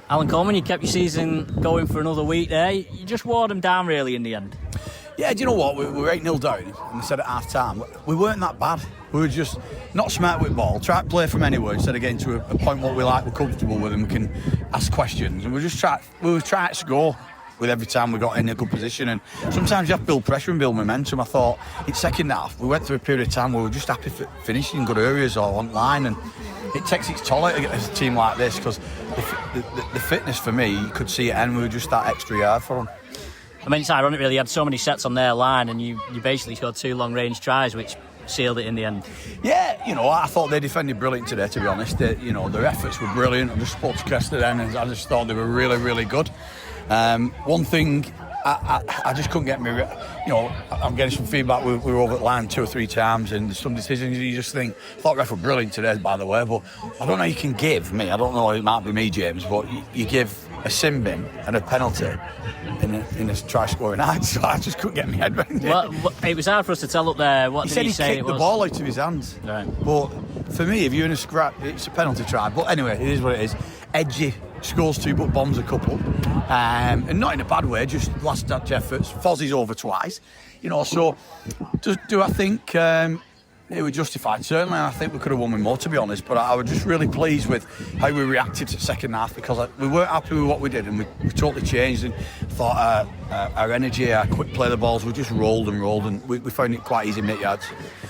Allan Coleman, you kept your season going for another week there. You just wore them down really in the end. Yeah, do you know what? We were 8-0 down, and they said at half-time, we weren't that bad. We were just not smart with ball, try to play from anywhere instead of getting to a point what we like, we're comfortable with, and we can ask questions. And we were trying to score with every time we got in a good position. And sometimes you have to build pressure and build momentum. I thought in second half, we went through a period of time where we were just happy finishing in good areas or on line. And it takes its toll as a team like this, because the fitness for me, you could see it, and we were just that extra yard for them. I mean, it's ironic really, you had so many sets on their line and you basically scored 2 long-range tries, which sealed it in the end. Yeah, I thought they defended brilliant today, to be honest. Their efforts were brilliant. I just spoke to Cresta then, and I just thought they were really, really good. One thing, I just couldn't get me... I'm getting some feedback. We were over the line 2 or 3 times, and there's some decisions you just think... I thought ref were brilliant today, by the way, but I don't know you can give me... I don't know, it might be me, James, but you give a sin bin and a penalty in a try-scoring act, so I just couldn't get my head around it. Well, it was hard for us to tell up there. What did he say kicked the ball out of his hands. Right. But for me, if you're in a scrap, it's a penalty try. But anyway, it is what it is. Edgy, scores 2 but bombs a couple. And not in a bad way, just last-ditch efforts. Fozzie's over twice. So do I think... it was justified, certainly, and I think we could have won with more, to be honest. But I was just really pleased with how we reacted to the second half, because we weren't happy with what we did, and we totally changed. And thought our energy, our quick play of the balls, we just rolled, and we found it quite easy mid yards.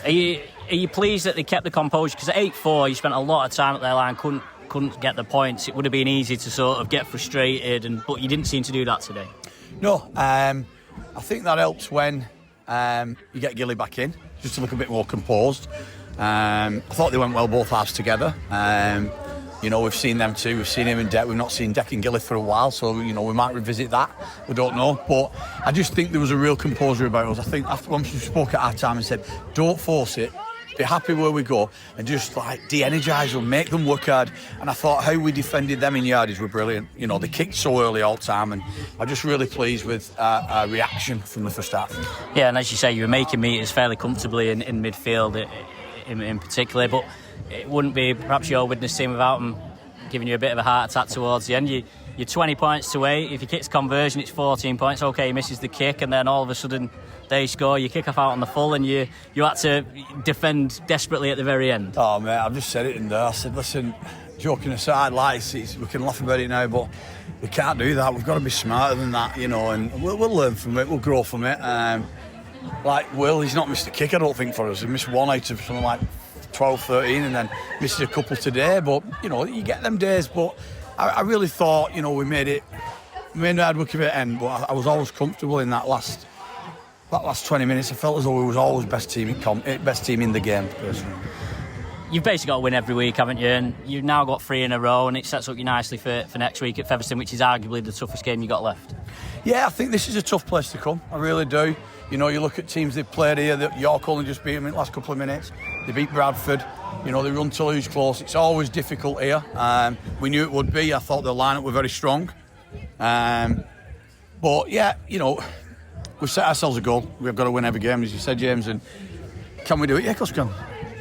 Are you pleased that they kept the composure? Because at 8-4, you spent a lot of time at their line, couldn't get the points. It would have been easy to sort of get frustrated, but you didn't seem to do that today. No, I think that helps when you get Gilly back in, just to look a bit more composed. I thought they went well both halves together. We've seen them too. We've seen him and Deck. We've not seen Deck and Gilly for a while, so we might revisit that. We don't know, but I just think there was a real composure about us. I think after once we spoke at our time and said, don't force it. Be happy where we go and just de-energise them, make them work hard. And I thought how we defended them in yardage were brilliant. They kicked so early all the time, and I'm just really pleased with our reaction from the first half. Yeah, and as you say, you were making meters fairly comfortably in midfield in particular, but it wouldn't be perhaps your Widnes team without them giving you a bit of a heart attack towards the end. You're 20 points to 8. If you kick conversion, it's 14 points. Okay, he misses the kick, and then all of a sudden they score. You kick off out on the full, and you had to defend desperately at the very end. Oh, mate, I've just said it in there. I said, listen, joking aside, we can laugh about it now, but we can't do that. We've got to be smarter than that, and we'll learn from it. We'll grow from it. Will, he's not missed a kick, I don't think, for us. He missed 1 out of something like 12, 13, and then misses a couple today. But, you get them days. But I really thought, we made hard work of it, but I was always comfortable in that last 20 minutes. I felt as though we was always best team in the game, personally. You've basically got to win every week, haven't you? And you've now got 3 in a row, and it sets up you nicely for next week at Featherstone, which is arguably the toughest game you got left. Yeah, I think this is a tough place to come. I really do. You look at teams they've played here. York only just beat them in the last couple of minutes. They beat Bradford. They run Toulouse close. It's always difficult here. We knew it would be. I thought the lineup were very strong. But yeah, we've set ourselves a goal. We've got to win every game, as you said, James. And can we do it? Yeah, of course we can.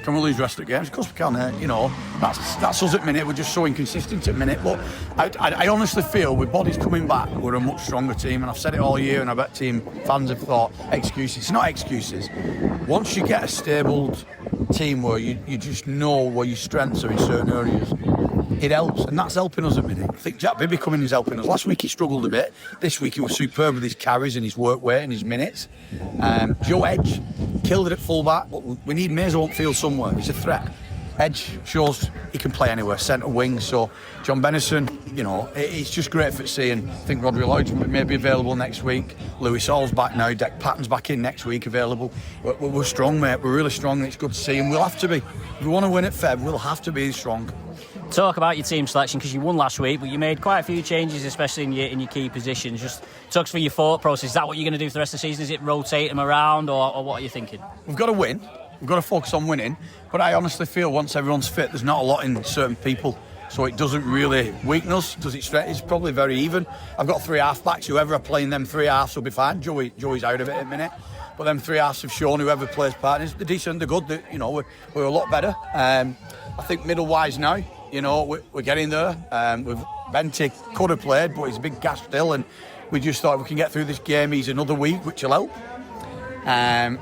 Can we lose rest of the games? Of course we can. That's us at minute. We're just so inconsistent at minute. But I honestly feel with bodies coming back, we're a much stronger team. And I've said it all year, and I bet team fans have thought excuses. It's not excuses. Once you get a stabled team where you just know where your strengths are in certain areas, it helps, and that's helping us a minute. I think Jack Bibby coming is helping us. Last week he struggled a bit. This week he was superb with his carries and his work rate and his minutes. Joe Edge killed it at fullback, but we need Mason on field somewhere. He's a threat. Edge shows he can play anywhere, centre wing. So John Bennison, it's just great for seeing. I think Rodri Lloyd may be available next week. Lewis Hall's back now. Deck Patton's back in next week, available. We're strong, mate. We're really strong. It's good to see, and we'll have to be. If we want to win at Feb, we'll have to be strong. Talk about your team selection, because you won last week, but you made quite a few changes, especially in your key positions. Just talk us through your thought process. Is that what you're going to do for the rest of the season? Is it rotate them around, or what are you thinking? We've got to win. We've got to focus on winning. But I honestly feel once everyone's fit, there's not a lot in certain people. So it doesn't really weaken us. Does it stretch? It's probably very even. I've got 3 half-backs. Whoever are playing them 3 halves will be fine. Joey's out of it at a minute. But them 3 halves have shown whoever plays partners, they're decent, they're good. We're a lot better. I think middle-wise now, we're getting there. Benty could have played, but he's a big gas still, and we just thought if we can get through this game, he's another week, which will help.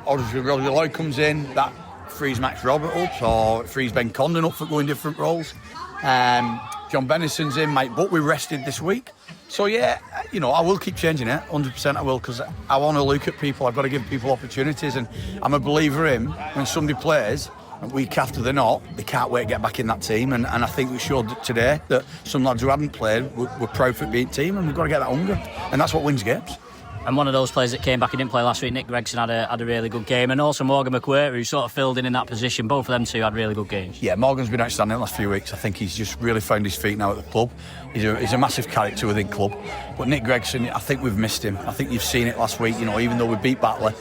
Obviously, Roger Lloyd comes in, that frees Max Robert up, or it frees Ben Condon up for going different roles. John Bennison's in, Mike Butt we rested this week. So yeah, you know, I will keep changing it, 100% I will, because I want to look at people, I've got to give people opportunities, and I'm a believer in when somebody plays, and week after they're not, they can't wait to get back in that team, and I think we showed today that some lads who hadn't played were proud for being team, and we've got to get that hunger, and that's what wins games. And one of those players that came back and didn't play last week, Nick Gregson, had a really good game. And also Morgan McQuarrie, who sort of filled in that position. Both of them two had really good games. Yeah, Morgan's been outstanding the last few weeks. I think he's just really found his feet now at the club. He's a massive character within club. But Nick Gregson, I think we've missed him. I think you've seen it last week, you know, even though we beat Batley,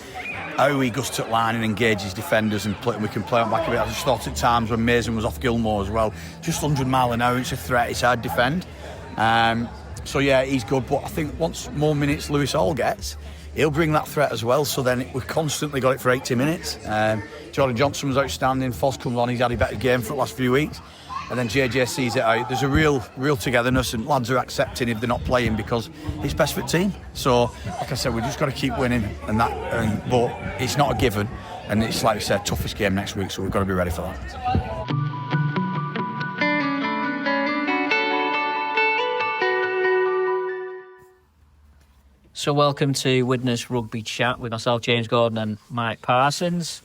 how he goes to line and engages defenders, and we can play on back a bit. I just thought at times when Mason was off Gilmore as well, just 100 mile an hour, it's a threat, it's hard to defend. So yeah, he's good. But I think once more minutes Lewis Hall gets, he'll bring that threat as well, so then we've constantly got it for 80 minutes. Jordan Johnson was outstanding. Foss comes on, he's had a better game for the last few weeks. And then JJ sees it out. There's a real togetherness, and lads are accepting if they're not playing because it's best for the team. So, like I said, we've just got to keep winning, but it's not a given. And it's, like I said, toughest game next week, so we've got to be ready for that. So welcome to Widnes Rugby Chat with myself, James Gordon, and Mike Parsons.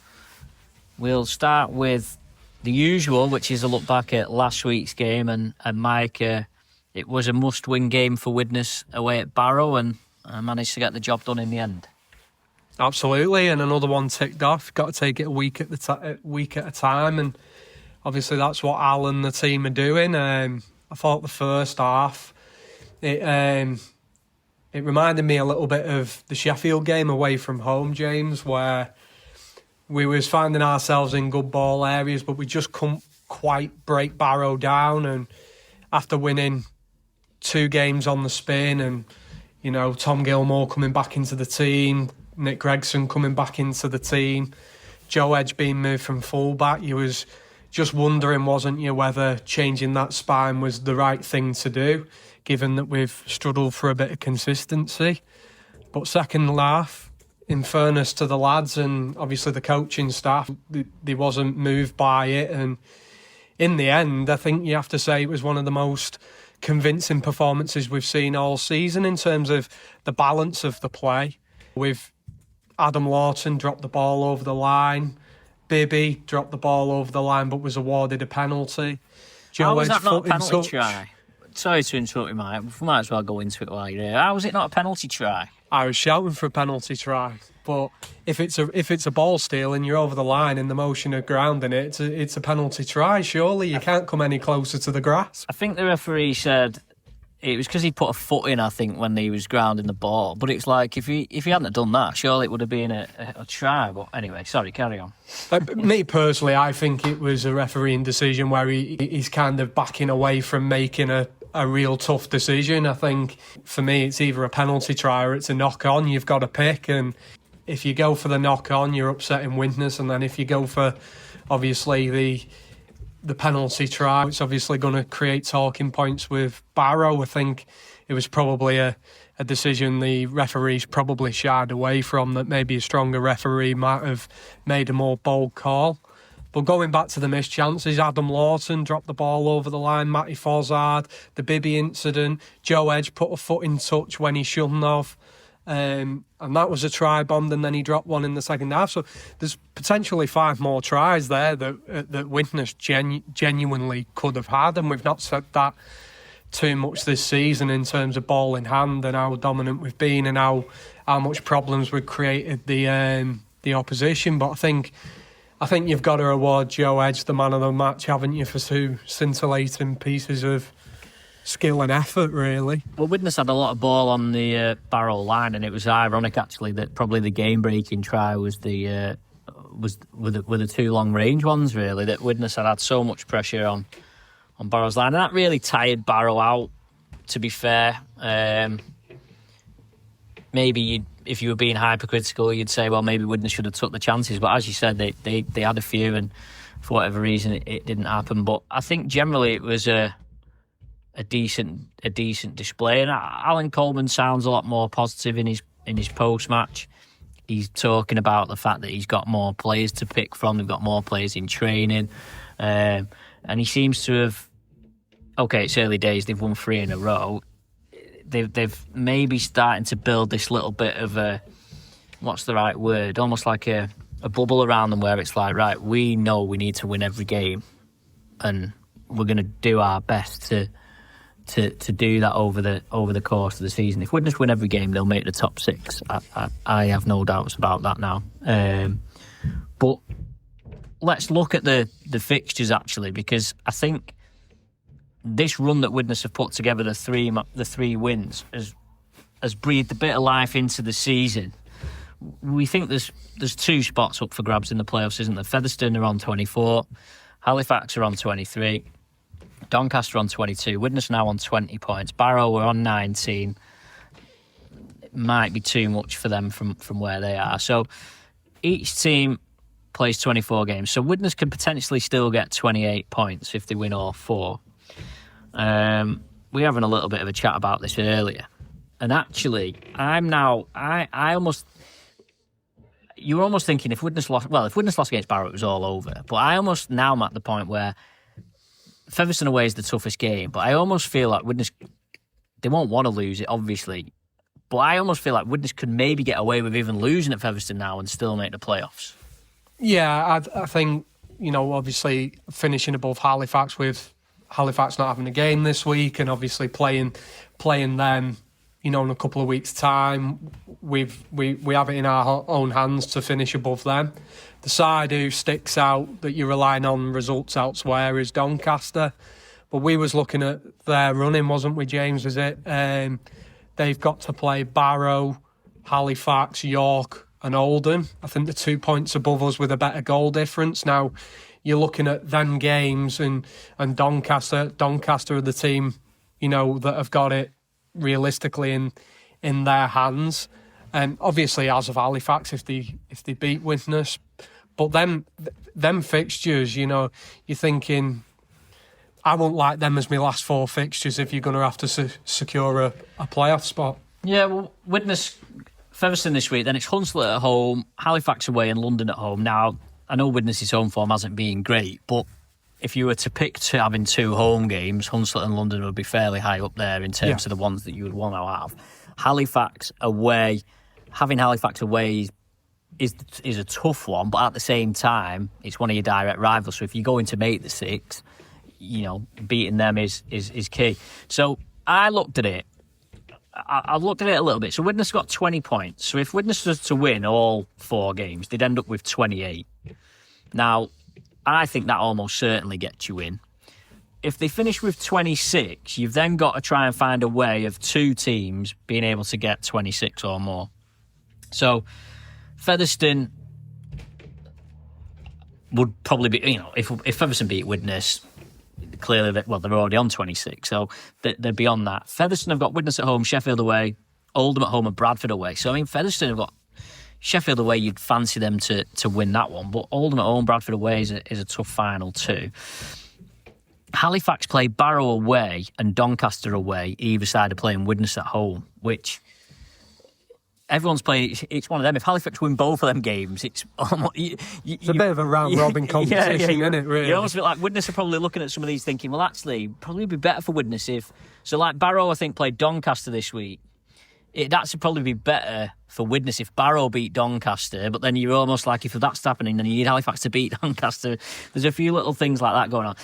We'll start with the usual, which is a look back at last week's game. And Mike, it was a must-win game for Widnes away at Barrow, and managed to get the job done in the end. Absolutely, and another one ticked off. Got to take it a week at a time, and obviously that's what Al and the team are doing. I thought the first half, it reminded me a little bit of the Sheffield game away from home, James, where we was finding ourselves in good ball areas, but we just couldn't quite break Barrow down. And after winning 2 games on the spin, and you know, Tom Gilmore coming back into the team, Nick Gregson coming back into the team, Joe Edge being moved from fullback, you was just wondering, wasn't you, whether changing that spine was the right thing to do, given that we've struggled for a bit of consistency. But second half, in fairness to the lads and obviously the coaching staff, they wasn't moved by it. And in the end, I think you have to say it was one of the most convincing performances we've seen all season in terms of the balance of the play. With Adam Lawton dropped the ball over the line, Bibby dropped the ball over the line but was awarded a penalty. How was that not a penalty try? Sorry to interrupt you, Mike. We might as well go into it while you're here. How was it not a penalty try? I was shouting for a penalty try, but if it's a ball steal and you're over the line in the motion of grounding it, it's a penalty try. Surely you can't come any closer to the grass. I think the referee said it was because he put a foot in, I think, when he was grounding the ball. But it's like, if he hadn't done that, surely it would have been a try. But anyway, sorry, carry on. Me personally, I think it was a refereeing decision where he's kind of backing away from making a real tough decision. I think for me it's either a penalty try or it's a knock on. You've got to pick, and if you go for the knock on, you're upsetting Widnes, and then if you go for obviously the penalty try, it's obviously going to create talking points with Barrow. I think it was probably a decision the referees probably shied away from, that maybe a stronger referee might have made a more bold call. But going back to the missed chances, Adam Lawton dropped the ball over the line, Matty Fozzard, the Bibby incident, Joe Edge put a foot in touch when he shouldn't have, and that was a try bombed, and then he dropped one in the second half. So there's potentially 5 more tries there that Widnes genuinely could have had, and we've not said that too much this season in terms of ball in hand and how dominant we've been and how much problems we've created the opposition. But I think you've got to award Joe Edge the man of the match, haven't you, for 2 scintillating pieces of skill and effort, really. Well, Widnes had a lot of ball on the Barrow line, and it was ironic actually that probably the game-breaking try was the 2 long-range ones, really, that Widnes had so much pressure on Barrow's line, and that really tired Barrow out, to be fair. Maybe if you were being hypercritical, you'd say, well, maybe Widnes should have took the chances. But as you said, they had a few, and for whatever reason, it didn't happen. But I think generally it was a a decent display. And Allan Coleman sounds a lot more positive in his post match. He's talking about the fact that he's got more players to pick from. They've got more players in training, and he seems to have. Okay, it's early days. They've won 3 in a row. They've maybe starting to build this little bit of a, what's the right word? Almost like a bubble around them where it's like, right, we know we need to win every game, and we're going to do our best to do that over the course of the season. If Widnes win every game, they'll make the top 6. I have no doubts about that now. But let's look at the fixtures actually, because I think this run that Widnes have put together, the three wins, has breathed a bit of life into the season. We think there's 2 spots up for grabs in the playoffs, isn't there? Featherstone are on 24, Halifax are on 23, Doncaster on 22, Widnes now on 20 points, Barrow are on 19. It might be too much for them from where they are. So each team plays 24 games. So Widnes can potentially still get 28 points if they win all 4. We were having a little bit of a chat about this earlier, and actually, you were almost thinking if Widnes lost against Barrow, it was all over. But I almost now am at the point where Featherstone away is the toughest game, but I almost feel like Widnes, they won't want to lose it, obviously, but I almost feel like Widnes could maybe get away with even losing at Featherstone now and still make the playoffs. Yeah, I think, obviously finishing above Halifax with Halifax not having a game this week, and obviously playing them, in a couple of weeks' time, we have it in our own hands to finish above them. The side who sticks out that you're relying on results elsewhere is Doncaster, but we was looking at their running, wasn't we, James? Was it? They've got to play Barrow, Halifax, York, and Oldham. I think the 2 points above us with a better goal difference. Now, you're looking at them games and Doncaster. Doncaster are the team, that have got it realistically in their hands. And obviously, as of Halifax, if they beat Widnes, but them fixtures, you're thinking, I won't like them as my last 4 fixtures if you're going to have to secure a playoff spot. Yeah, well, Widnes, Featherstone this week, then it's Hunslet at home, Halifax away, and London at home. Now, I know Widnes' home form hasn't been great, but if you were to pick to having 2 home games, Hunslet and London would be fairly high up there in terms of the ones that you would want to have. Halifax away, having Halifax away is a tough one, but at the same time, it's one of your direct rivals. So if you're going to make the 6, beating them is key. So I looked at it. I looked at it a little bit. So Widnes got 20 points. So if Widnes was to win all 4 games, they'd end up with 28. Now, I think that almost certainly gets you in. If they finish with 26, you've then got to try and find a way of 2 teams being able to get 26 or more. So Featherstone would probably be, if Featherstone beat Widnes, clearly, they're already on 26, so they're beyond that. Featherstone have got Widnes at home, Sheffield away, Oldham at home, and Bradford away. So, Featherstone have got Sheffield away, you'd fancy them to win that one, but Oldham at home, Bradford away is a tough final too. Halifax play Barrow away and Doncaster away, either side of playing Widnes at home, which everyone's playing. It's one of them. If Halifax win both of them games, it's almost, it's a bit of a round-robin competition, isn't it, really? You almost feel like Widnes are probably looking at some of these thinking, well, actually, probably be better for Widnes if... So, like Barrow, I think, played Doncaster this week. It'd actually probably be better for Widnes if Barrow beat Doncaster, but then you're almost like, if that's happening, then you need Halifax to beat Doncaster. There's a few little things like that going on.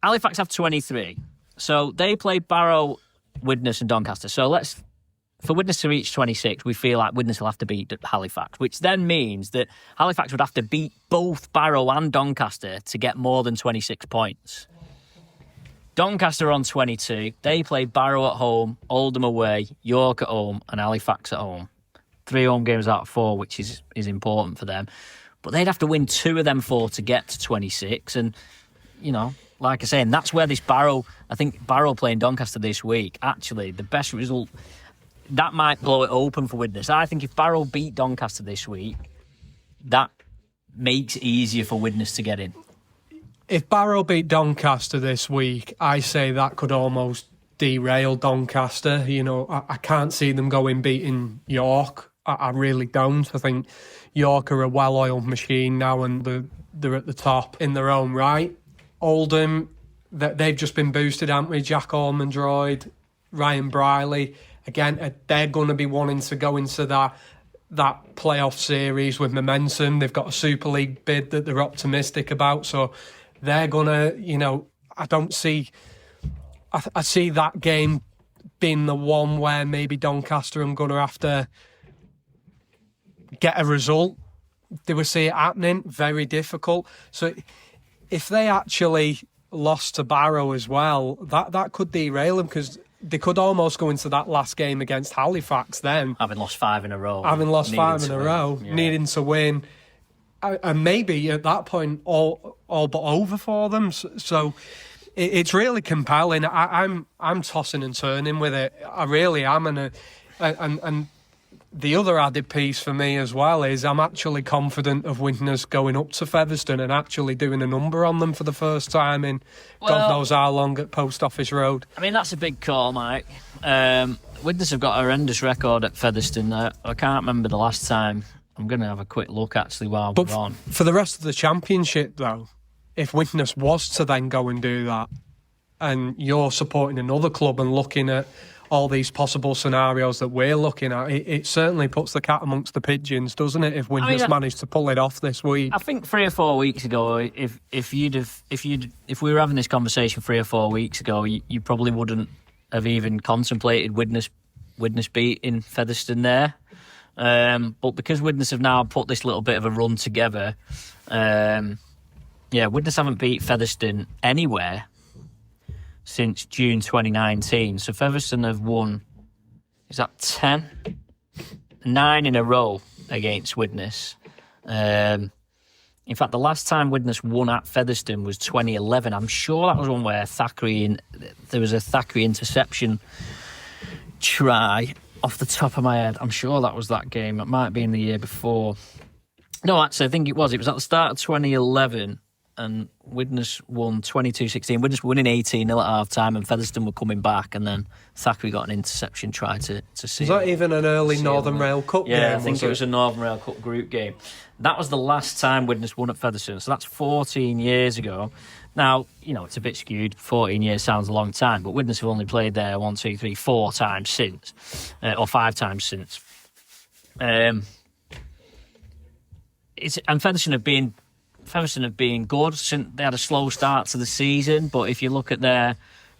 Halifax have 23. So they play Barrow, Widnes and Doncaster. So for Widnes to reach 26, we feel like Widnes will have to beat Halifax, which then means that Halifax would have to beat both Barrow and Doncaster to get more than 26 points. Doncaster on 22. They play Barrow at home, Oldham away, York at home, and Halifax at home. 3 home games out of 4, which is important for them. But they'd have to win 2 of them 4 to get to 26. And, like I say, and that's where this Barrow, I think Barrow playing Doncaster this week, actually, the best result, that might blow it open for Widnes. I think if Barrow beat Doncaster this week, that makes it easier for Widnes to get in. If Barrow beat Doncaster this week, I say that could almost derail Doncaster. You know, I can't see them beating York. I really don't. I think York are a well-oiled machine now, and they're at the top in their own right. Oldham, they've just been boosted, haven't we? Jack Ormondroyd, Ryan Briley. Again, they're going to be wanting to go into that playoff series with momentum. They've got a Super League bid that they're optimistic about. So they're going to, I see that game being the one where maybe Doncaster are going to have to get a result. They will see it happening, very difficult. So if they actually lost to Barrow as well, that could derail them, because they could almost go into that last game against Halifax then. Having lost 5 in a row. Needing to win. And maybe at that point, all but over for them. So it's really compelling. I'm tossing and turning with it. I really am. And the other added piece for me as well is I'm actually confident of Widnes going up to Featherstone and actually doing a number on them for the first time in God knows how long at Post Office Road. I mean, that's a big call, Mike. Widnes have got a horrendous record at Featherstone. I can't remember the last time. I'm going to have a quick look, actually, while we're on. For the rest of the championship, though, if Widnes was to then go and do that, and you're supporting another club and looking at all these possible scenarios that we're looking at, it certainly puts the cat amongst the pigeons, doesn't it? If Widnes managed to pull it off this week, I think 3 or 4 weeks ago, if we were having this conversation 3 or 4 weeks ago, you probably wouldn't have even contemplated Widnes beating Featherstone there. But because Widnes have now put this little bit of a run together, Widnes haven't beat Featherstone anywhere since June 2019. So Featherstone have won, is that 10? 9 in a row against Widnes. In fact, the last time Widnes won at Featherstone was 2011. I'm sure that was one where there was a Thackeray interception try off the top of my head. I'm sure that was that game. It might be in the year before. No, actually, I think it was. It was at the start of 2011. And Widnes won 22-16. Widnes were winning 18-0 at half-time, and Featherstone were coming back, and then Thackeray got an interception try to see. Was that even an early Northern Rail Cup game? Yeah, I think it was a Northern Rail Cup group game. That was the last time Widnes won at Featherstone, so that's 14 years ago. Now, it's a bit skewed. 14 years sounds a long time, but Widnes have only played there 4 times since, or 5 times since. And Featherstone have been good since they had a slow start to the season. But if you look at their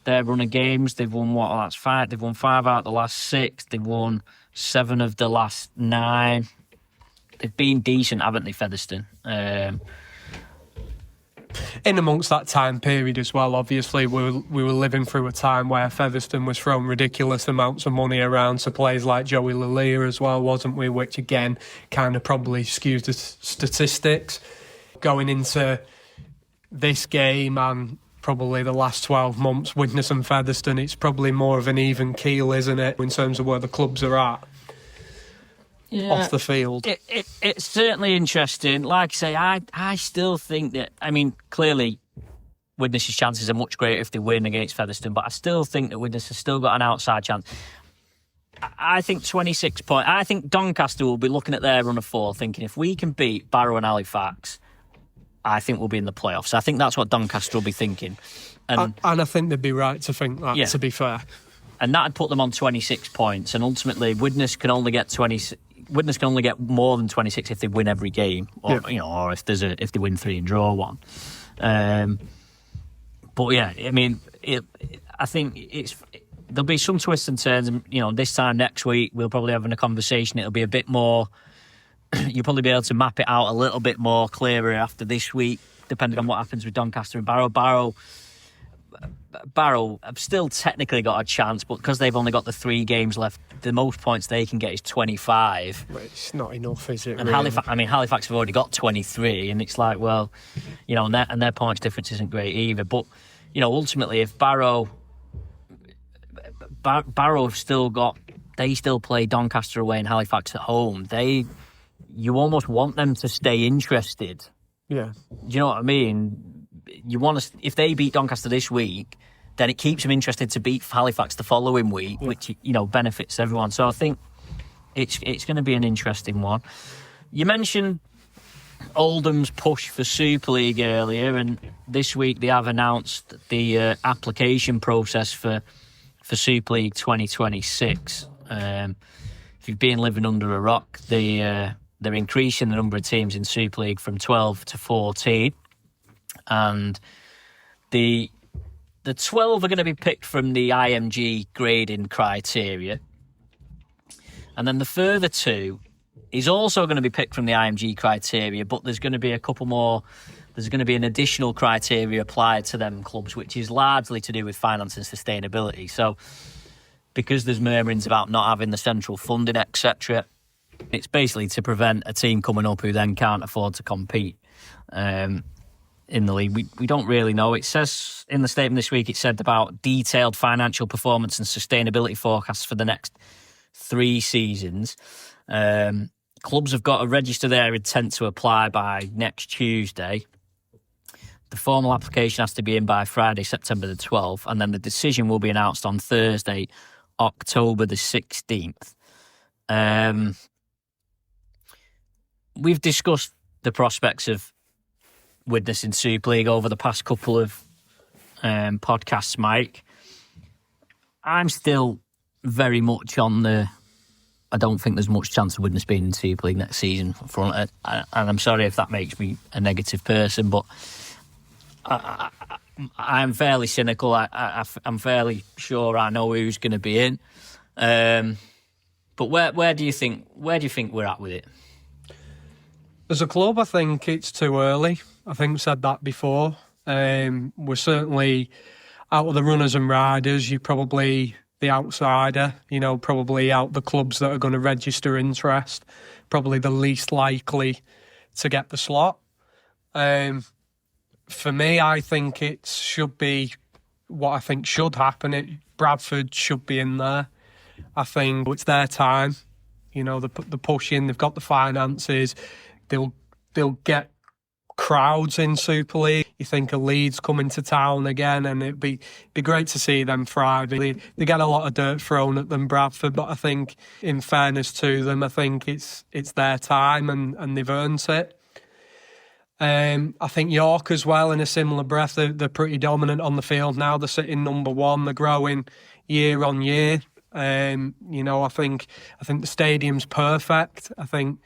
run of games, they've won that's 5. They've won 5 out of the last 6. They've won 7 of the last 9. They've been decent, haven't they, Featherstone? In amongst that time period as well, obviously, we were living through a time where Featherstone was throwing ridiculous amounts of money around to players like Joey Lalia as well, wasn't we? Which, again, kind of probably skews the statistics. Going into this game and probably the last 12 months, Widnes and Featherstone, it's probably more of an even keel, isn't it, in terms of where the clubs are at off the field. It's certainly interesting. Like I say, I still think that, clearly Widnes' chances are much greater if they win against Featherstone, but I still think that Widnes has still got an outside chance. I think 26 points. I think Doncaster will be looking at their run of 4 thinking, if we can beat Barrow and Halifax, I think we'll be in the playoffs. I think that's what Doncaster will be thinking. And I think they'd be right to think that, to be fair. And that would put them on 26 points. And ultimately, Widnes can only get more than 26 if they win every game, or or if they win 3 and draw 1. But yeah, I think there'll be some twists and turns. And this time next week we'll probably have a conversation. It'll be a bit more. You'll probably be able to map it out a little bit more clearer after this week, depending on what happens with Doncaster and Barrow. Barrow have still technically got a chance, but because they've only got the 3 games left, the most points they can get is 25. But it's not enough, is it? And really? Halifax have already got 23, and it's like, well, and their points difference isn't great either. But ultimately, if Barrow have they still play Doncaster away and Halifax at home. You almost want them to stay interested. Yeah. Do you know what I mean? you want to, if they beat Doncaster this week, then it keeps them interested to beat Halifax the following week, which benefits everyone. So I think it's going to be an interesting one. You mentioned Oldham's push for Super League earlier, and this week they have announced the application process for Super League 2026. If you've been living under a rock, they're increasing the number of teams in Super League from 12 to 14, and the 12 are going to be picked from the IMG grading criteria, and then the further 2 is also going to be picked from the IMG criteria, but there's going to be a couple more. There's going to be an additional criteria applied to them clubs, which is largely to do with finance and sustainability. So, because there's murmurings about not having the central funding, etc., it's basically to prevent a team coming up who then can't afford to compete in the league. We don't really know. It says in the statement this week, it said about detailed financial performance and sustainability forecasts for the next 3 seasons. Clubs have got to register their intent to apply by next Tuesday. The formal application has to be in by Friday, September the 12th, and then the decision will be announced on Thursday, October the 16th. We've discussed the prospects of Widnes in Super League over the past couple of podcasts, Mike. I'm still very much on the... I don't think there's much chance of Widnes being in Super League next season. And I'm sorry if that makes me a negative person, but I'm fairly cynical. I'm fairly sure I know who's going to be in. But where do you think we're at with it? As a club, I think it's too early. I think I've said that before. We're certainly out of the runners and riders. You're probably the outsider, probably out the clubs that are going to register interest, probably the least likely to get the slot. For me, I think it should be what I think should happen. Bradford should be in there. I think it's their time. They're pushing, they've got the finances, they'll get crowds in Super League. You think of Leeds coming to town again, and it'd be great to see them thriving. They get a lot of dirt thrown at them, Bradford, but I think, in fairness to them, I think it's their time and they've earned it. I think York as well, in a similar breath, they're pretty dominant on the field now. They're sitting number 1. They're growing year on year. I think the stadium's perfect. I think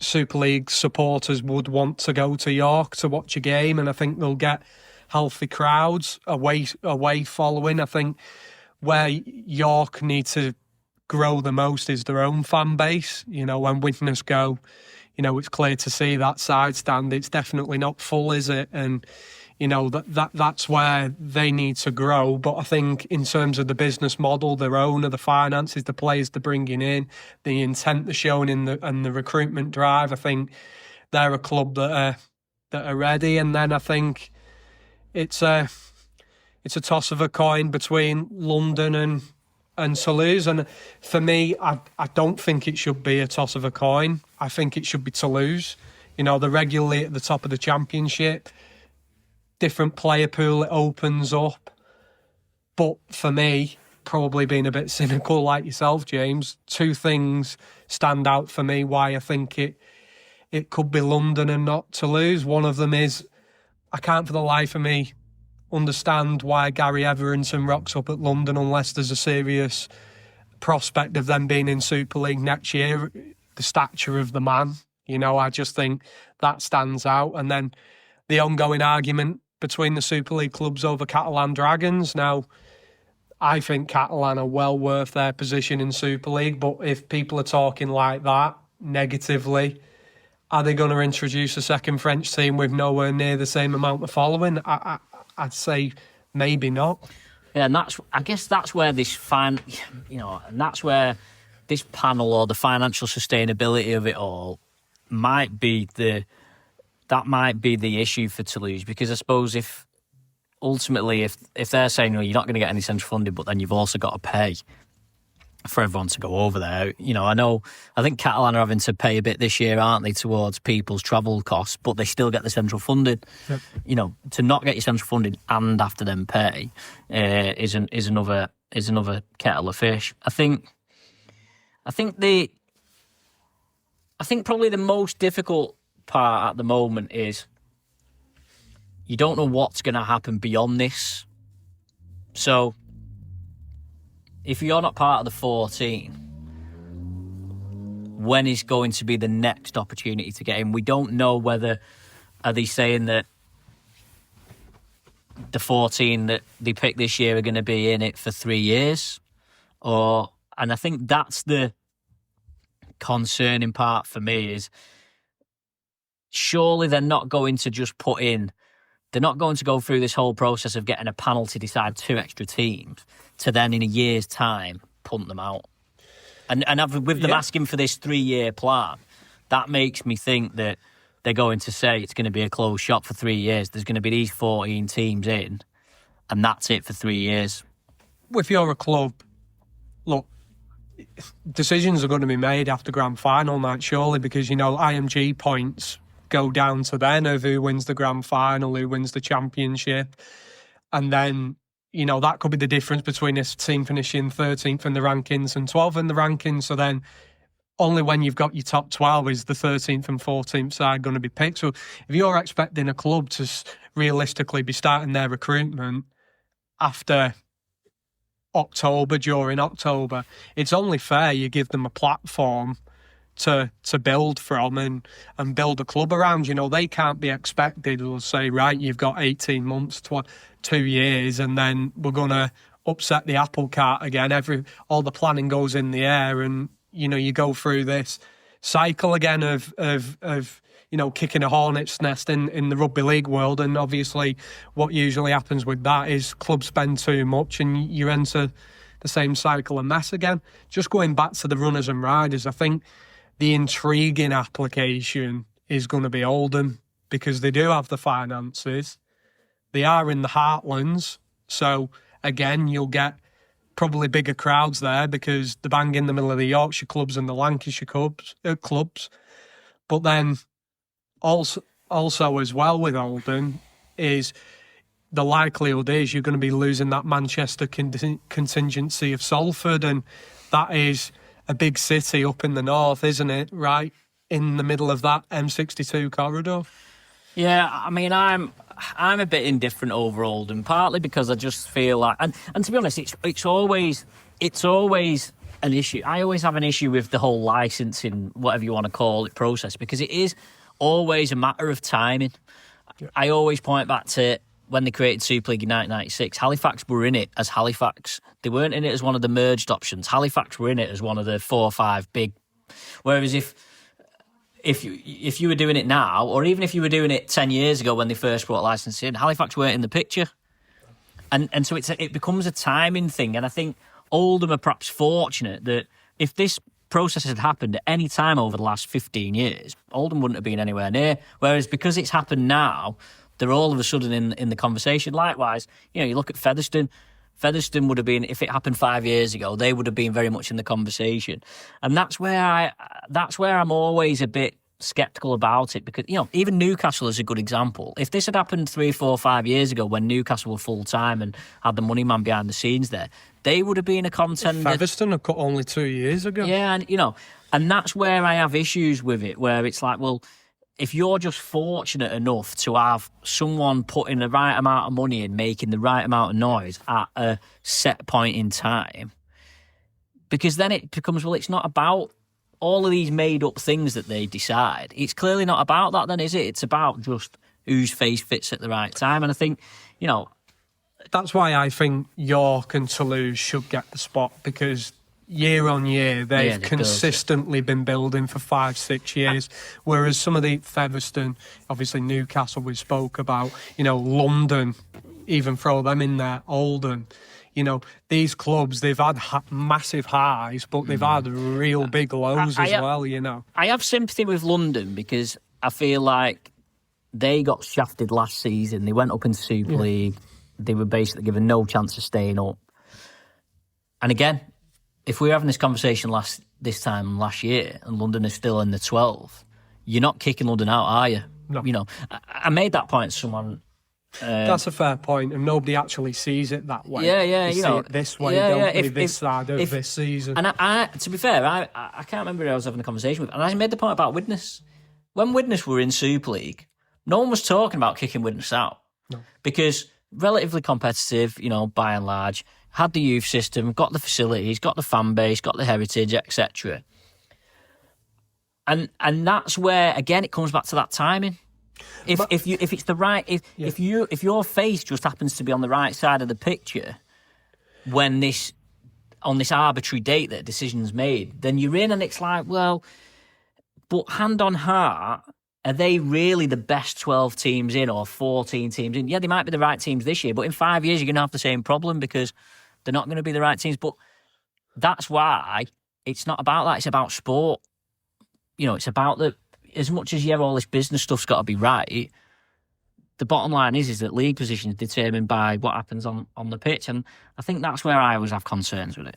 Super League supporters would want to go to York to watch a game, and I think they'll get healthy crowds, away following. I think where York need to grow the most is their own fan base. When Widnes go, it's clear to see that side stand. It's definitely not full, is it? And that's where they need to grow. But I think in terms of the business model, their owner, the finances, the players they're bringing in, the intent they're showing and the recruitment drive, I think they're a club that are ready. And then I think it's a toss of a coin between London and Toulouse. And for me, I don't think it should be a toss of a coin. I think it should be Toulouse. They're regularly at the top of the Championship. Different player pool, it opens up. But for me, probably being a bit cynical like yourself, James, 2 things stand out for me why I think it could be London and not Toulouse. One of them is, I can't for the life of me understand why Gary Everington rocks up at London unless there's a serious prospect of them being in Super League next year. The stature of the man, I just think that stands out. And then the ongoing argument between the Super League clubs over Catalan Dragons. Now, I think Catalan are well worth their position in Super League, but if people are talking like that negatively, are they going to introduce a second French team with nowhere near the same amount of following? I'd say maybe not. Yeah, and I guess that's where this and that's where this panel or the financial sustainability of it all might be the issue for Toulouse, because I suppose if they're saying, well, you're not going to get any central funding, but then you've also got to pay, for everyone to go over there. I think Catalan are having to pay a bit this year, aren't they, towards people's travel costs, but they still get the central funding. Yep. To not get your central funding and after them pay is another kettle of fish. I think probably the most difficult part at the moment is you don't know what's going to happen beyond this. So if you're not part of the 14, when is going to be the next opportunity to get in? We don't know whether, are they saying that the 14 that they picked this year are going to be in it for 3 years? And I think that's the concerning part for me is surely they're not going to just they're not going to go through this whole process of getting a panel to decide 2 extra teams to then in a year's time punt them out. And with them asking for this 3-year plan, that makes me think that they're going to say it's going to be a closed shop for 3 years. There's going to be these 14 teams in, and that's it for 3 years. If you're a club, look, decisions are going to be made after grand final night, surely, because, IMG points go down to then of who wins the grand final, who wins the championship. And then, that could be the difference between a team finishing 13th in the rankings and 12th in the rankings. So then only when you've got your top 12 is the 13th and 14th side going to be picked. So if you're expecting a club to realistically be starting their recruitment after October, during October, it's only fair you give them a platform to build from and build a club around. They can't be expected to say, right, you've got 18 months, 2 years, and then we're going to upset the apple cart again. All the planning goes in the air, and you go through this cycle again of kicking a hornet's nest in the rugby league world. And obviously what usually happens with that is clubs spend too much and you enter the same cycle of mess again. Just going back to the runners and riders, I think the intriguing application is going to be Oldham, because they do have the finances. They are in the heartlands. So again, you'll get probably bigger crowds there because they're bang in the middle of the Yorkshire clubs and the Lancashire clubs. But then also as well with Oldham is the likelihood is you're going to be losing that Manchester contingency of Salford, and that is a big city up in the north, isn't it? Right in the middle of that M62 corridor. Yeah, I mean, I'm a bit indifferent over Oldham, partly because I just feel like, and to be honest, it's always an issue. I always have an issue with the whole licensing, whatever you want to call it, process, because it is always a matter of timing. Yeah. I always point back to when they created Super League in 1996. Halifax were in it as Halifax. They weren't in it as one of the merged options. Halifax were in it as one of the 4 or 5 big. Whereas if you were doing it now, or even if you were doing it 10 years ago when they first brought licensing in, Halifax weren't in the picture. And so it becomes a timing thing. And I think Oldham are perhaps fortunate that if this process had happened at any time over the last 15 years, Oldham wouldn't have been anywhere near. Whereas because it's happened now, they're all of a sudden in the conversation. Likewise, you look at Featherstone. Featherstone would have been, if it happened 5 years ago, they would have been very much in the conversation. And that's where I'm always a bit sceptical about it, because even Newcastle is a good example. If this had happened 3, 4, 5 years ago when Newcastle were full time and had the money man behind the scenes there, they would have been a contender. Featherstone have cut only 2 years ago. Yeah, and that's where I have issues with it, where it's like, well, if you're just fortunate enough to have someone putting the right amount of money in, making the right amount of noise at a set point in time, because then it becomes, well, it's not about all of these made-up things that they decide. It's clearly not about that then, is it? It's about just whose face fits at the right time. And I think, that's why I think York and Toulouse should get the spot, because year on year they've consistently been building for 5-6 years, whereas some of the Featherstone, obviously Newcastle we spoke about, London, even throw them in there, Oldham, these clubs, they've had massive highs, but they've had real big lows as well. I have sympathy with London because I feel like they got shafted last season. They went up in Super League. They were basically given no chance of staying up, and again, if we were having this conversation this time last year and London is still in the 12th, you're not kicking London out, are you? No. You know, I made that point to someone. That's a fair point, and nobody actually sees it that way. Yeah, you see it this way, don't they? This side of this season. And I, to be fair, I can't remember who I was having a conversation with, and I made the point about Widnes. When Widnes were in Super League, no one was talking about kicking Widnes out. No. Because relatively competitive, you know, by and large, had the youth system, got the facilities, got the fan base, got the heritage, etc. And that's where, again, it comes back to that timing. If it's the right, if your face just happens to be on the right side of the picture when on this arbitrary date that a decision's made, then you're in, and it's like, well, but hand on heart, are they really the best 12 teams in or 14 teams in? Yeah, they might be the right teams this year, but in 5 years you're going to have the same problem because they're not going to be the right teams. But that's why it's not about that. It's about sport. You know, it's about as much as you have all this business stuff's got to be right, the bottom line is that league position is determined by what happens on the pitch. And I think that's where I always have concerns with it.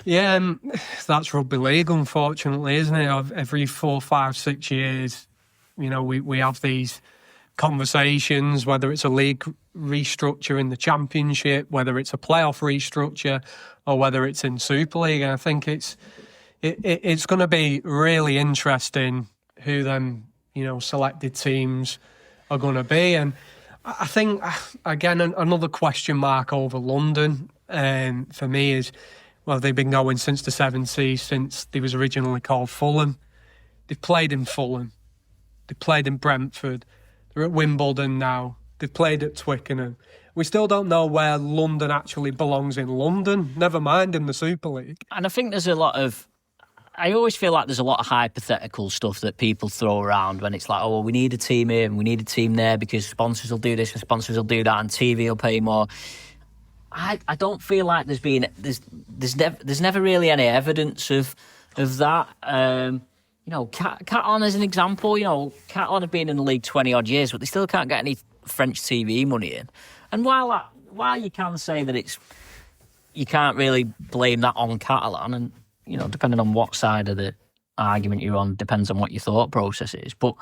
Yeah, and that's rugby league, unfortunately, isn't it? Every 4, 5, 6 years, you know, we have these conversations, whether it's a league restructure in the Championship, whether it's a playoff restructure, or whether it's in Super League. And I think it's going to be really interesting who them, you know, selected teams are going to be. And I think, again, another question mark over London for me is, well, they've been going since the 70s, since they was originally called Fulham. They've played in Fulham. They've played in Brentford. They're at Wimbledon now. They've played at Twickenham. We still don't know where London actually belongs in London, never mind in the Super League. And I think there's a lot of... I always feel like there's a lot of hypothetical stuff that people throw around when it's like, oh, well, we need a team here and we need a team there because sponsors will do this and sponsors will do that and TV will pay more. I don't feel like there's never really any evidence of that. You know, Catalan as an example, you know, Catalan have been in the league 20 odd years, but they still can't get any French TV money in. And while you can say that you can't really blame that on Catalan, and you know, depending on what side of the argument you're on, depends on what your thought process is. But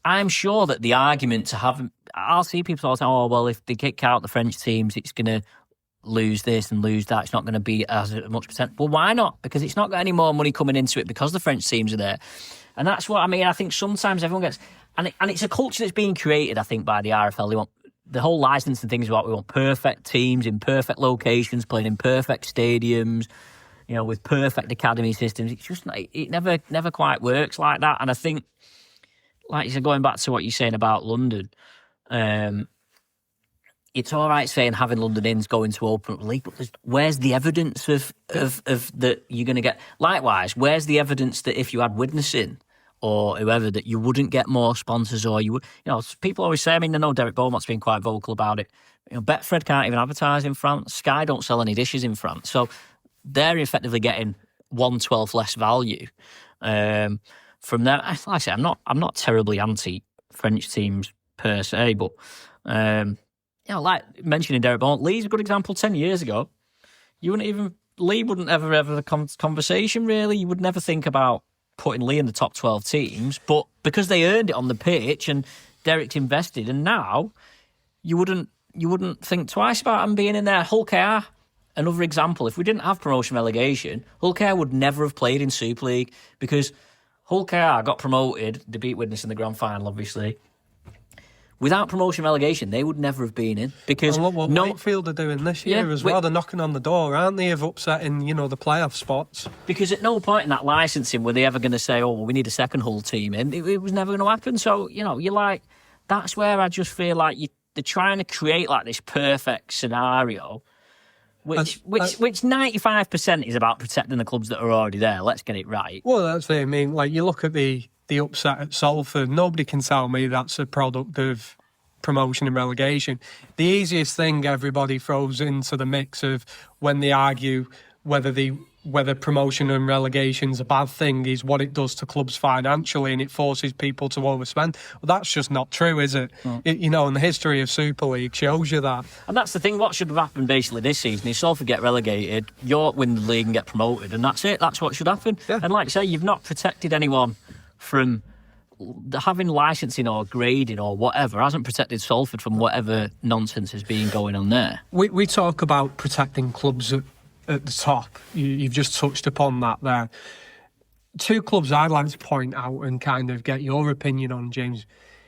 I'm sure that the argument to have, I'll see people all say, oh, well, if they kick out the French teams, it's going to lose this and lose that. It's not going to be as much potential. Well, why not? Because it's not got any more money coming into it because the French teams are there. And that's what I mean. I think sometimes everyone gets, and it's a culture that's being created, I think, by the RFL. They want the whole licensing thing is about, we want perfect teams in perfect locations, playing in perfect stadiums, you know, with perfect academy systems. It's just, it never quite works like that. And I think, like you said, going back to what you're saying about London, it's all right saying having London Inns going to open up the league, but where's the evidence of that you're going to get? Likewise, where's the evidence that if you had Widnes in or whoever, that you wouldn't get more sponsors, or you would? You know, people always say, I mean, I know Derek Beaumont's been quite vocal about it. You know, Betfred can't even advertise in France. Sky don't sell any dishes in France, so they're effectively getting 1/12 less value from them. Like I say, I'm not terribly anti French teams per se, but you know, like mentioning Derek Beaumont, Lee's a good example. 10 years ago, Lee wouldn't ever have a conversation really. You would never think about putting Lee in the top 12 teams, but because they earned it on the pitch and Derek's invested, and now you wouldn't think twice about him being in there. Hull KR, another example. If we didn't have promotion relegation, Hull KR would never have played in Super League because Hull KR got promoted. They beat Widnes in the grand final, obviously. Without promotion relegation, they would never have been in because and look what Whitefield are doing this year as well. They're knocking on the door, aren't they, of upsetting, you know, the playoff spots. Because at no point in that licensing were they ever going to say, oh, well, we need a second Hull team in. It was never going to happen. So, you know, you're like, that's where I just feel like they're trying to create like this perfect scenario, which 95% is about protecting the clubs that are already there. Let's get it right. Well, that's it. I mean, like, you look at the upset at Salford, nobody can tell me that's a product of promotion and relegation. The easiest thing everybody throws into the mix of when they argue whether promotion and relegation's a bad thing is what it does to clubs financially, and it forces people to overspend. Well, that's just not true, is it? No. And the history of Super League shows you that. And that's the thing. What should have happened basically this season is Salford get relegated, York win the league and get promoted, and that's it. That's what should happen. Yeah. And like I say, you've not protected anyone from having licensing or grading or whatever. Hasn't protected Salford from whatever nonsense has been going on there. We talk about protecting clubs at the top. You've just touched upon that there. Two clubs I'd like to point out and kind of get your opinion on, James.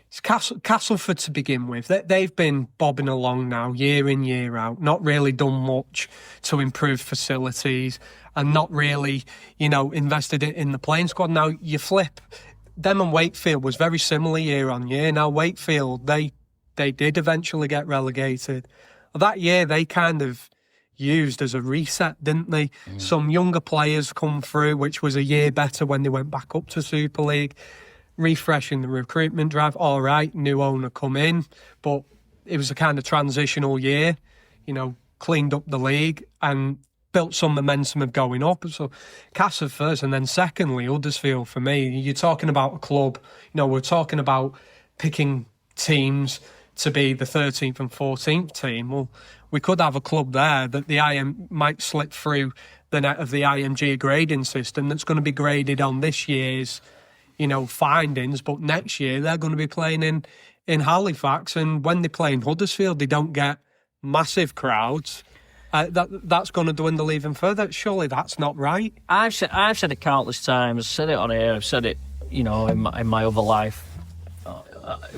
It's Castleford to begin with. They've been bobbing along now, year in, year out, not really done much to improve facilities and not really, invested in the playing squad. Now, you flip. Them and Wakefield was very similar year on year. Now, Wakefield, they did eventually get relegated. That year, they kind of used as a reset, didn't they? Some younger players come through, which was a year better when they went back up to Super League. Refreshing the recruitment drive. All right, new owner come in, but it was a kind of transitional year. Cleaned up the league and built some momentum of going up. So Castleford first, and then secondly, Huddersfield for me. You're talking about a club, we're talking about picking teams to be the 13th and 14th team. Well, we could have a club there that the IM might slip through the net of the IMG grading system that's going to be graded on this year's, findings, but next year they're going to be playing in Halifax, and when they play in Huddersfield, they don't get massive crowds. That's going to dwindle even further. Surely that's not right. I've said it countless times. I've said it on air. I've said it, in my other life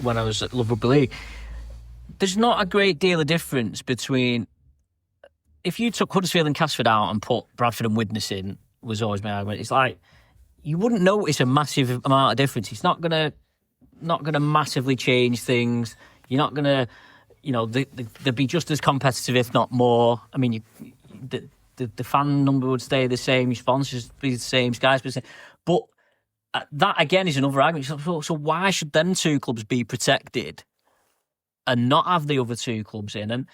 when I was at Liverpool League. There's not a great deal of difference between if you took Huddersfield and Castleford out and put Bradford and Widnes in. Was always my argument. It's like you wouldn't notice a massive amount of difference. It's not gonna massively change things. You're not gonna. They'd be just as competitive, if not more. I mean, the fan number would stay the same, your sponsors would be the same, Sky's be the same. But that, again, is another argument. So why should them two clubs be protected and not have the other two clubs in? And,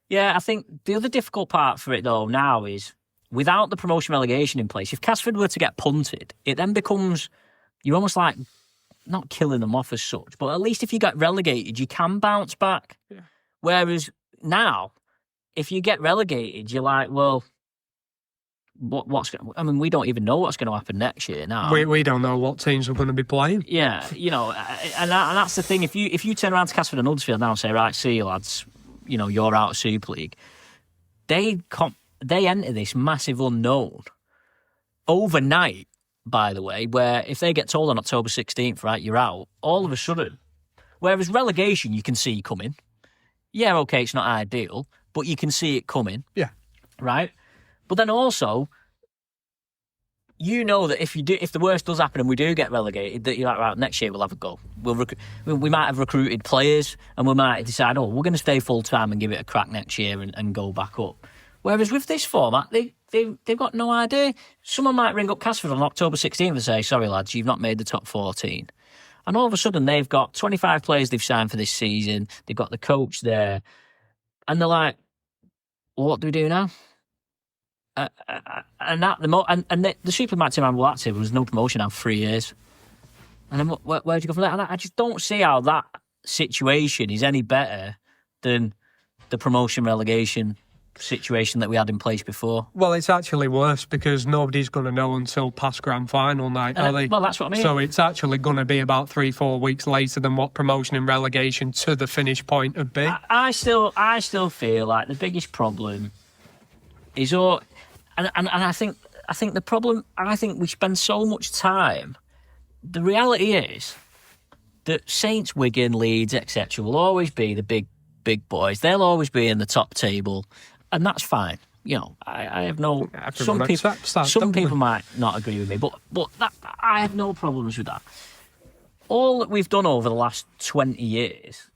yeah, I think the other difficult part for it, though, now is without the promotion relegation in place, if Castleford were to get punted, it then becomes, you're almost like, not killing them off as such, but at least if you get relegated, you can bounce back. Yeah. Whereas now, if you get relegated, you're like, well, we don't even know what's going to happen next year now. We don't know what teams we're going to be playing. Yeah, and that's the thing. If you turn around to Castleford and Huddersfield now and say, right, see you lads, you're out of Super League, they enter this massive unknown overnight, by the way, where if they get told on October 16th, right, you're out, all of a sudden, whereas relegation you can see coming. Yeah, okay, it's not ideal, but you can see it coming. Yeah. Right? But then also, that if the worst does happen and we do get relegated, that you're like, right, next year we'll have a go. We might have recruited players and we might decide, we're going to stay full-time and give it a crack next year and go back up. Whereas with this format, they've got no idea. Someone might ring up Castleford on October 16th and say, sorry lads, you've not made the top 14. And all of a sudden, they've got 25 players they've signed for this season. They've got the coach there. And they're like, well, what do we do now? The Superman team I'm active was no promotion now for 3 years. And then where'd you go from there? And I just don't see how that situation is any better than the promotion relegation situation that we had in place before. Well, it's actually worse because nobody's going to know until past grand final night, are they? Well, that's what I mean. So it's actually going to be about 3-4 weeks later than what promotion and relegation to the finish point would be. I still feel like the biggest problem is and I think the problem, I think we spend so much time. The reality is that Saints, Wigan, Leeds, etc. will always be the big boys. They'll always be in the top table. And that's fine. I have no. Some people might not agree with me, but I have no problems with that. All that we've done over the last 20 years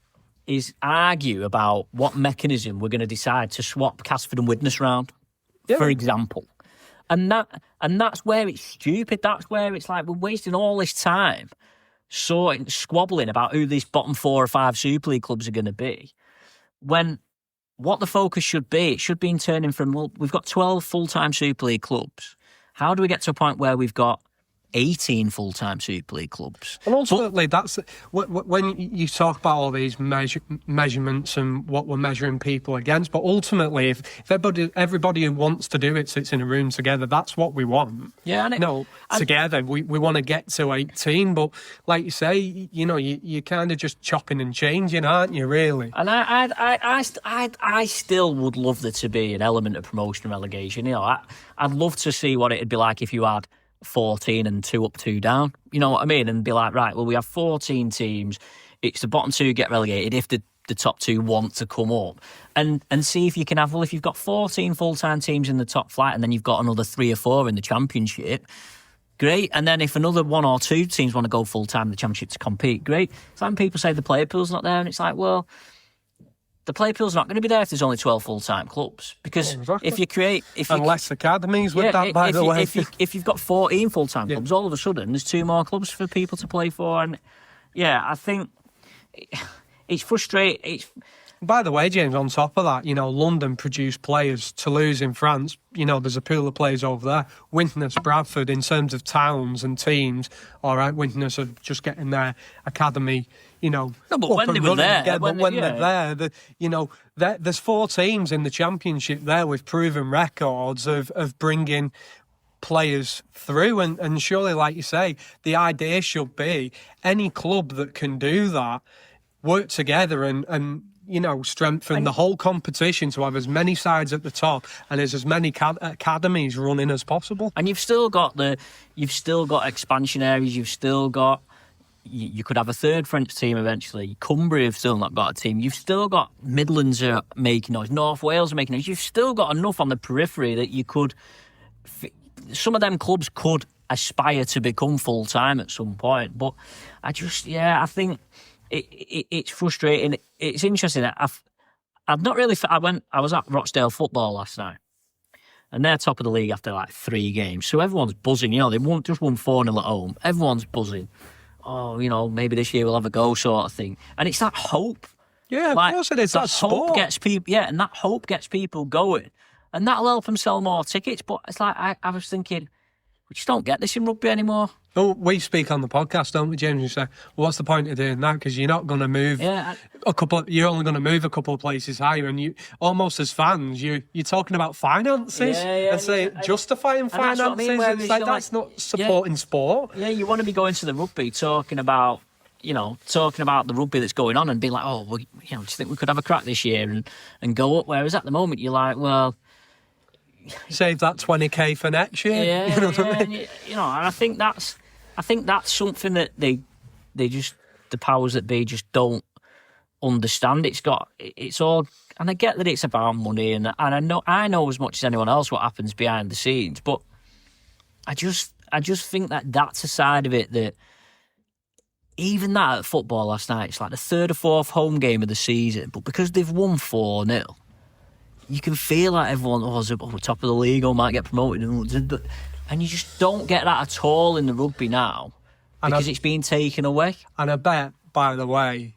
is argue about what mechanism we're going to decide to swap Castleford and Widnes round, for example, and that's where it's stupid. That's where it's like we're wasting all this time squabbling about who these bottom 4 or 5 Super League clubs are going to be, when what the focus should be, it should be in turning from, well, we've got 12 full-time Super League clubs. How do we get to a point where we've got 18 full-time Super League clubs? And ultimately, that's when you talk about all these measurements and what we're measuring people against. But ultimately, if everybody who wants to do it sits in a room together, that's what we want. Yeah, together we want to get to 18. But like you say, you're kind of just chopping and changing, aren't you? Really? And I still would love there to be an element of promotion and relegation. I'd love to see what it'd be like if you had 14 and 2 up, 2 down. You know what I mean? And be like, right, well, we have 14 teams. It's the bottom 2 get relegated if the top 2 want to come up. And see if you can have, well, if you've got 14 full-time teams in the top flight and then you've got another 3 or 4 in the Championship, great. And then if another 1 or 2 teams want to go full-time in the Championship to compete, great. Some people say the player pool's not there, and it's like, well, the player pool's not going to be there if there's only 12 full-time clubs. Because if you create... less academies with that, by the way. If you've got 14 full-time clubs, all of a sudden there's 2 more clubs for people to play for. And yeah, I think it's frustrating. By the way, James, on top of that, London produced players. Toulouse in France, there's a pool of players over there. Widnes, Bradford, in terms of towns and teams, all right, Widnes are just getting their academy, No, but when they were there, again, they're there, there's 4 teams in the Championship there with proven records of bringing players through, and surely, like you say, the idea should be any club that can do that work together and strengthen the whole competition to have as many sides at the top and as many academies running as possible. And you've still got expansion areas. You've still got. You could have a 3rd French team eventually. Cumbria have still not got a team. You've still got Midlands are making noise. North Wales are making noise. You've still got enough on the periphery that you could. Some of them clubs could aspire to become full time at some point. But I think it's frustrating. It's interesting. I've not really. I was at Rochdale Football last night, and they're top of the league after like 3 games. So everyone's buzzing. They won 4-0 at home. Everyone's buzzing. Oh, maybe this year we'll have a go, sort of thing. And it's that hope. Yeah, of course it is. That hope gets people. Yeah, and that hope gets people going, and that'll help them sell more tickets. But it's like I was thinking, we just don't get this in rugby anymore. Oh, we speak on the podcast, don't we, James? You say, well, what's the point of doing that? Because you're not going to move you're only going to move a couple of places higher, and you almost as fans, you're talking about finances and saying justifying finances. That's what I mean, it's like that's not supporting sport. Yeah, you want to be going to the rugby talking about the rugby that's going on and be like, oh, well, do you think we could have a crack this year and go up? Whereas at the moment, you're like, well, save that 20k for next year. Yeah, I mean? And I think that's something that they just, the powers that be, just don't understand. It's all, and I get that it's about money, and I know as much as anyone else what happens behind the scenes, but I just think that that's a side of it that. Even that at football last night, it's like the 3rd or 4th home game of the season, but because they've won 4-0, you can feel like everyone, we're top of the league, might get promoted. And you just don't get that at all in the rugby now because it's being taken away. And I bet, by the way,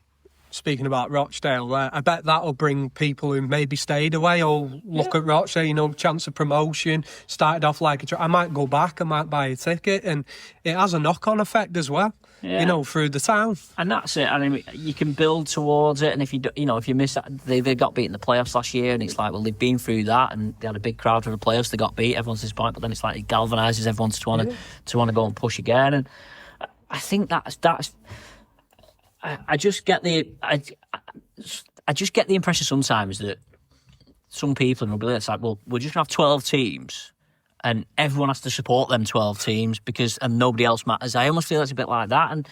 speaking about Rochdale, I bet that'll bring people who maybe stayed away or look at Rochdale, chance of promotion, started off like I might go back, I might buy a ticket, and it has a knock-on effect as well. Yeah. Through the town. And that's it. I mean, you can build towards it. And if if you miss that, they got beat in the playoffs last year, and it's like, well, they've been through that, and they had a big crowd for the playoffs. They got beat. Everyone's disappointed, but then it's like it galvanises everyone to want to go and push again. And I think that's. I just get the. I just get the impression sometimes that some people in rugby, it's like, well, we're just gonna have 12 teams. And everyone has to support them 12 teams and nobody else matters. I almost feel it's a bit like that. And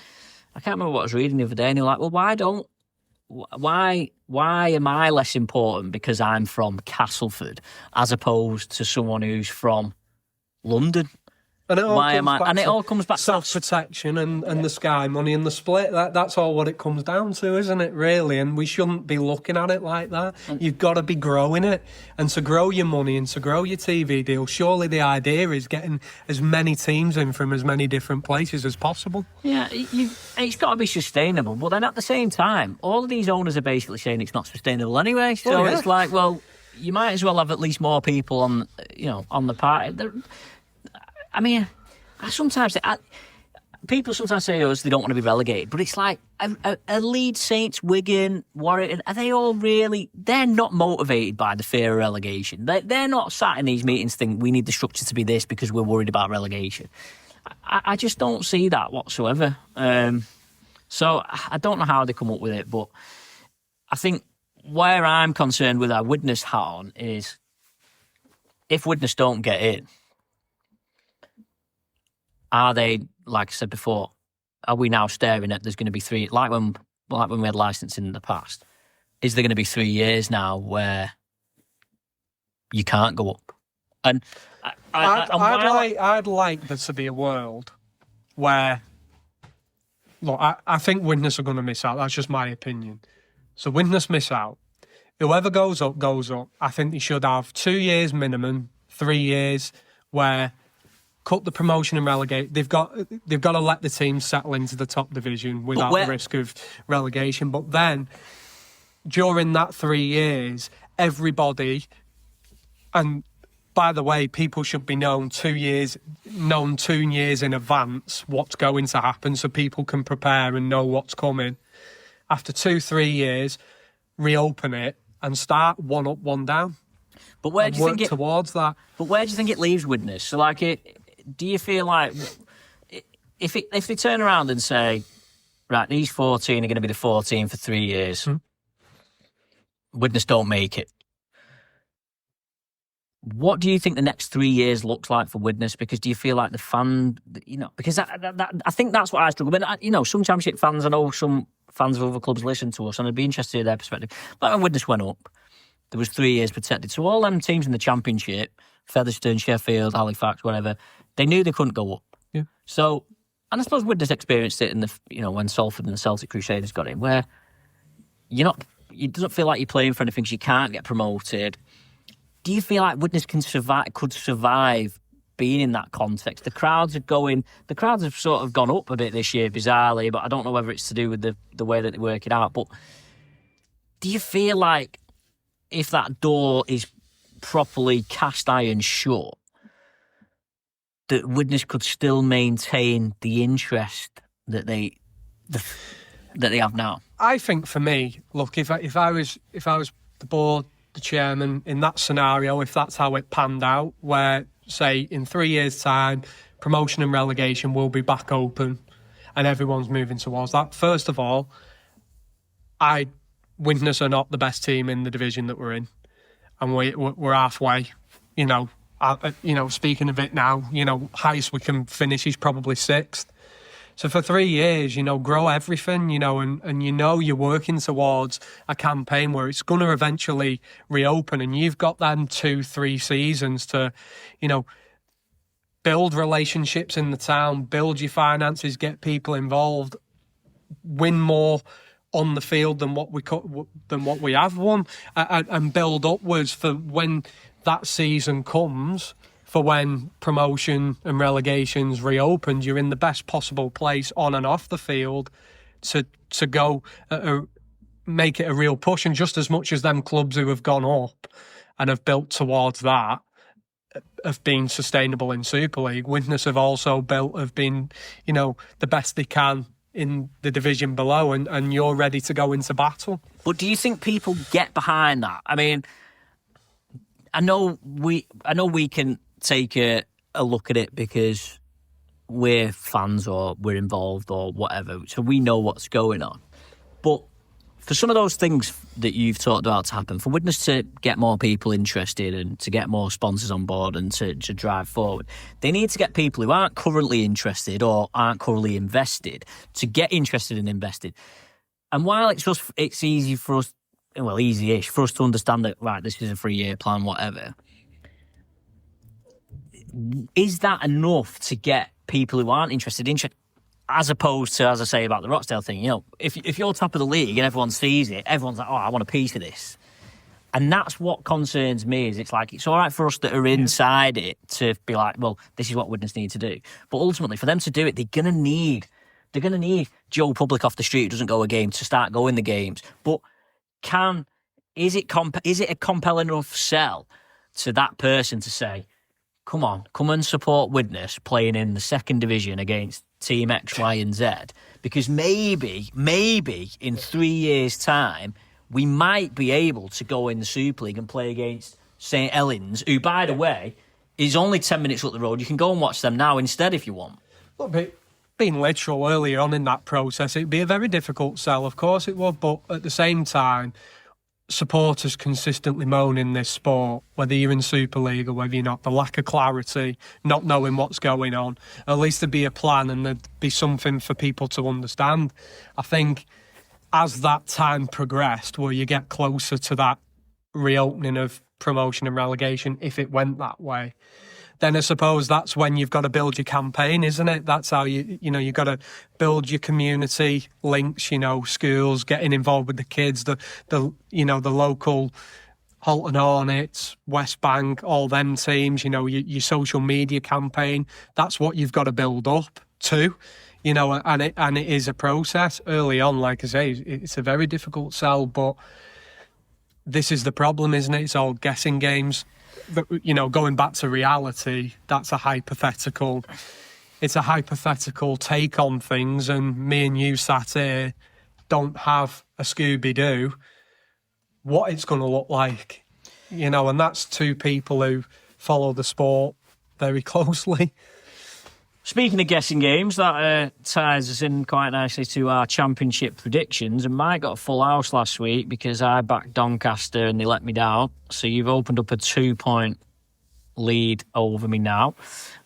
I can't remember what I was reading the other day. And you're like, well, why am I less important because I'm from Castleford as opposed to someone who's from London? And it all Why comes am I? back And it to all comes back to self-protection and the Sky money and the split. That's all what it comes down to, isn't it, really? And we shouldn't be looking at it like that. You've got to be growing it. And to grow your money and to grow your TV deal, surely the idea is getting as many teams in from as many different places as possible. Yeah, it's got to be sustainable. But then at the same time, all of these owners are basically saying it's not sustainable anyway. So it's like, well, you might as well have at least more people on the party. I mean, people sometimes say they don't want to be relegated, but it's like a Leeds, Saints, Wigan, Warwick, are they all really? They're not motivated by the fear of relegation. They're not sat in these meetings thinking we need the structure to be this because we're worried about relegation. I just don't see that whatsoever. So I don't know how they come up with it, but I think where I'm concerned with our Widnes hat on is if Widnes don't get in, are they, like I said before, are we now staring at there's going to be 3, like when we had licensing in the past, is there going to be 3 years now where you can't go up? And I'd like there to be a world where, look, I think Widnes are going to miss out. That's just my opinion. So Widnes miss out. Whoever goes up, goes up. I think they should have 2 years minimum, 3 years where cut the promotion and relegate. They've got to let the team settle into the top division without the risk of relegation. But then, during that 3 years, everybody, and by the way, people should be known 2 years in advance what's going to happen, so people can prepare and know what's coming. After 2-3 years, reopen it and start one up, one down. But where do you think towards that? But where do you think it leaves Widnes? So, like, do you feel like if they turn around and say, right, these 14 are going to be the 14 for 3 years, Widnes don't make it. What do you think the next 3 years looks like for Widnes? Because do you feel like the fan, because I think that's what I struggle with. Some Championship fans, I know some fans of other clubs listen to us, and I'd be interested in their perspective. Like when Widnes went up, there was 3 years protected. So all them teams in the Championship, Featherstone, Sheffield, Halifax, whatever, they knew they couldn't go up. Yeah. So, and I suppose Widnes experienced it in when Salford and the Celtic Crusaders got in, where it doesn't feel like you're playing for anything because you can't get promoted. Do you feel like Widnes could survive being in that context? The crowds have sort of gone up a bit this year, bizarrely, but I don't know whether it's to do with the way that they work it out. But do you feel like if that door is properly cast iron shut, that Widnes could still maintain the interest that they have now? I think for me, look, if I was the board, the chairman, in that scenario, if that's how it panned out, where, say, in 3 years' time, promotion and relegation will be back open and everyone's moving towards that. First of all, Widnes are not the best team in the division that we're in, and we're halfway. Speaking of it now, highest we can finish is probably 6th. So for 3 years, grow everything, and you're working towards a campaign where it's going to eventually reopen, and you've got them 2-3 seasons to, build relationships in the town, build your finances, get people involved, win more on the field than what we have won, and build upwards for when that season comes. For when promotion and relegations reopened, you're in the best possible place on and off the field to go make it a real push. And just as much as them clubs who have gone up and have built towards that have been sustainable in Super League, Widnes have also have been, the best they can in the division below, and you're ready to go into battle. But do you think people get behind that? I mean, I know we can take a look at it because we're fans or we're involved or whatever, so we know what's going on. But for some of those things that you've talked about to happen, for Widnes to get more people interested and to get more sponsors on board and to drive forward, they need to get people who aren't currently interested or aren't currently invested to get interested and invested. And while it's easy for us, well, easy-ish for us to understand that, right, this is a 3-year plan, whatever, is that enough to get people who aren't interested, as opposed to, as I say about the Rochdale thing, if you're top of the league and everyone sees it, everyone's like, oh, I want a piece of this. And that's what concerns me, is it's like, it's all right for us that are inside it to be like, well, this is what Widnes need to do. But ultimately, for them to do it, they're going to need Joe Public off the street who doesn't go a game to start going the games. But is it a compelling enough sell to that person to say, come on, come and support Widnes playing in the second division against Team X, Y and Z? Because maybe in 3 years' time, we might be able to go in the Super League and play against St Helens, who, by the way, is only 10 minutes up the road. You can go and watch them now instead if you want. Look, being literal earlier on in that process, it'd be a very difficult sell, of course it would, but at the same time, supporters consistently moan in this sport, whether you're in Super League or whether you're not, the lack of clarity, not knowing what's going on. At least there'd be a plan and there'd be something for people to understand. I think as that time progressed, where you get closer to that reopening of promotion and relegation, if it went that way, then I suppose that's when you've got to build your campaign, isn't it? That's how you've got to build your community links, schools, getting involved with the kids, the local Halton Hornets, West Bank, all them teams, your social media campaign. That's what you've got to build up to, and it is a process early on. Like I say, it's a very difficult sell, but this is the problem, isn't it? It's all guessing games. But, going back to reality, that's a hypothetical. It's a hypothetical take on things, and me and you sat here don't have a Scooby-Doo what it's going to look like, and that's two people who follow the sport very closely. Speaking of guessing games, that ties us in quite nicely to our championship predictions. And Mike got a full house last week because I backed Doncaster and they let me down. So you've opened up a 2-point lead over me now.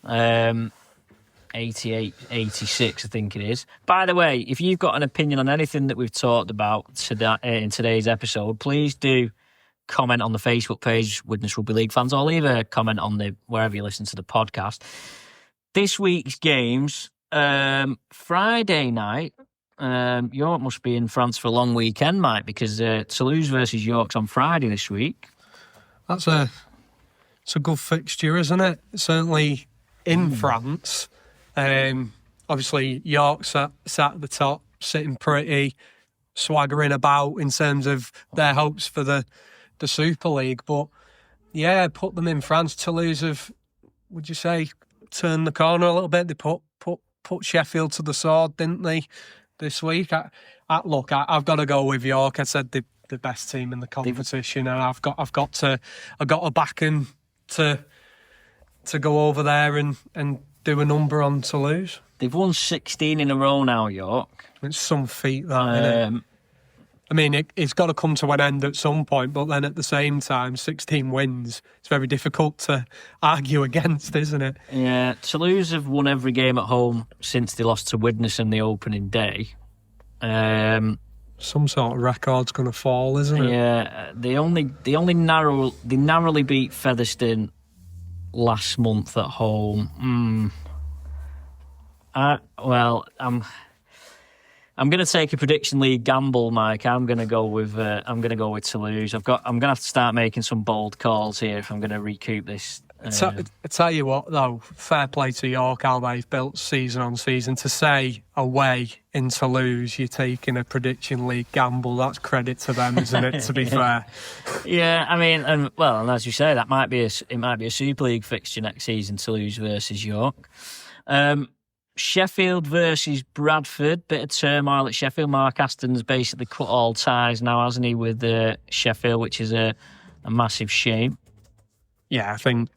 88-86, I think it is. By the way, if you've got an opinion on anything that we've talked about in today's episode, please do comment on the Facebook page, Widnes Rugby League fans, or leave a comment on wherever you listen to the podcast. This week's games, Friday night, York must be in France for a long weekend, Mike, because Toulouse versus York's on Friday this week. It's a good fixture, isn't it? Certainly in France. Obviously, York sat at the top, sitting pretty, swaggering about in terms of their hopes for the Super League. But, yeah, put them in France. Toulouse have, would you say, turned the corner a little bit? They put Sheffield to the sword, didn't they, this week? Look, I've got to go with York. I said the best team in the competition, and I've got to back them to go over there and do a number on Toulouse. They've won 16 in a row now, York. It's some feat, that, isn't it? I mean, it's got to come to an end at some point, but then at the same time, 16 wins, it's very difficult to argue against, isn't it? Yeah, Toulouse have won every game at home since they lost to Widnes on the opening day. Some sort of record's going to fall, isn't it? Yeah, they narrowly beat Featherstone last month at home. I'm going to take a prediction league gamble, Mike. I'm going to go with Toulouse. I'm going to have to start making some bold calls here if I'm going to recoup this. I tell you what, though, fair play to York, how they've built season on season. To say away in Toulouse, you're taking a prediction league gamble. That's credit to them, isn't it? To be fair. Yeah, I mean, and as you say, it might be a Super League fixture next season. Toulouse versus York. Sheffield versus Bradford, bit of turmoil at Sheffield. Mark Aston's basically cut all ties now, hasn't he, with Sheffield, which is a massive shame. Yeah, I think,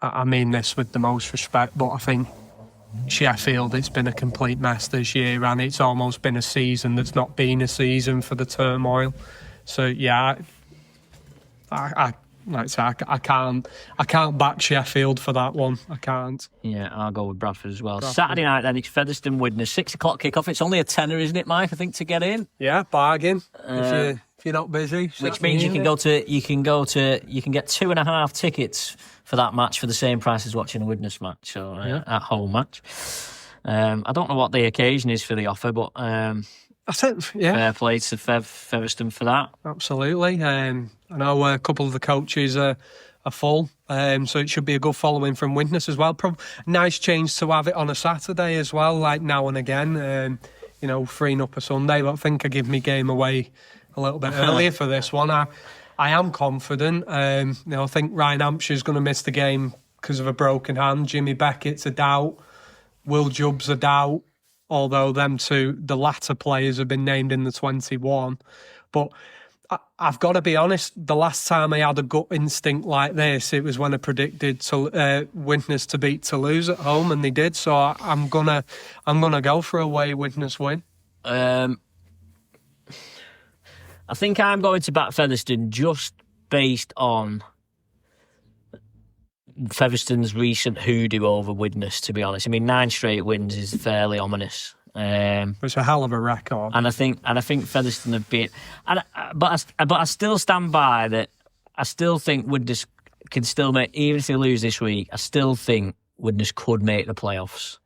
I mean this with the most respect, but I think Sheffield, it's been a complete mess this year, and it's almost been a season that's not been a season for the turmoil. So, yeah, I like I say, I can't back Sheffield for that one. I can't. Yeah, I'll go with Bradford as well. Saturday night then, it's Featherstone Widnes, 6 o'clock kick-off. It's only a tenner, isn't it, Mike? I think to get in. Yeah, bargain. If you're not busy, which means you can get 2.5 tickets for that match for the same price as watching a Widnes match, so at home match. I don't know what the occasion is for the offer, but I think fair play to Featherstone for that. Absolutely. I know a couple of the coaches are full, so it should be a good following from Widnes as well. Nice change to have it on a Saturday as well, like now and again. Freeing up a Sunday. But I think I give me game away a little bit earlier for this one. I am confident. I think Ryan Hampshire's going to miss the game because of a broken hand. Jimmy Beckett's a doubt. Will Jubb's a doubt. Although them two, the latter players, have been named in the 21. But I've got to be honest, the last time I had a gut instinct like this, it was when I predicted Widnes to beat Toulouse at home, and they did. So I'm gonna go for a away Widnes win. I think I'm going to back Featherstone just based on Featherstone's recent hoodoo over Widnes, to be honest. I mean, 9 straight wins is fairly ominous. It's a hell of a record, and I think Featherstone have been. But I still stand by that. I still think Widnes can still make, even if they lose this week. I still think Widnes could make the playoffs.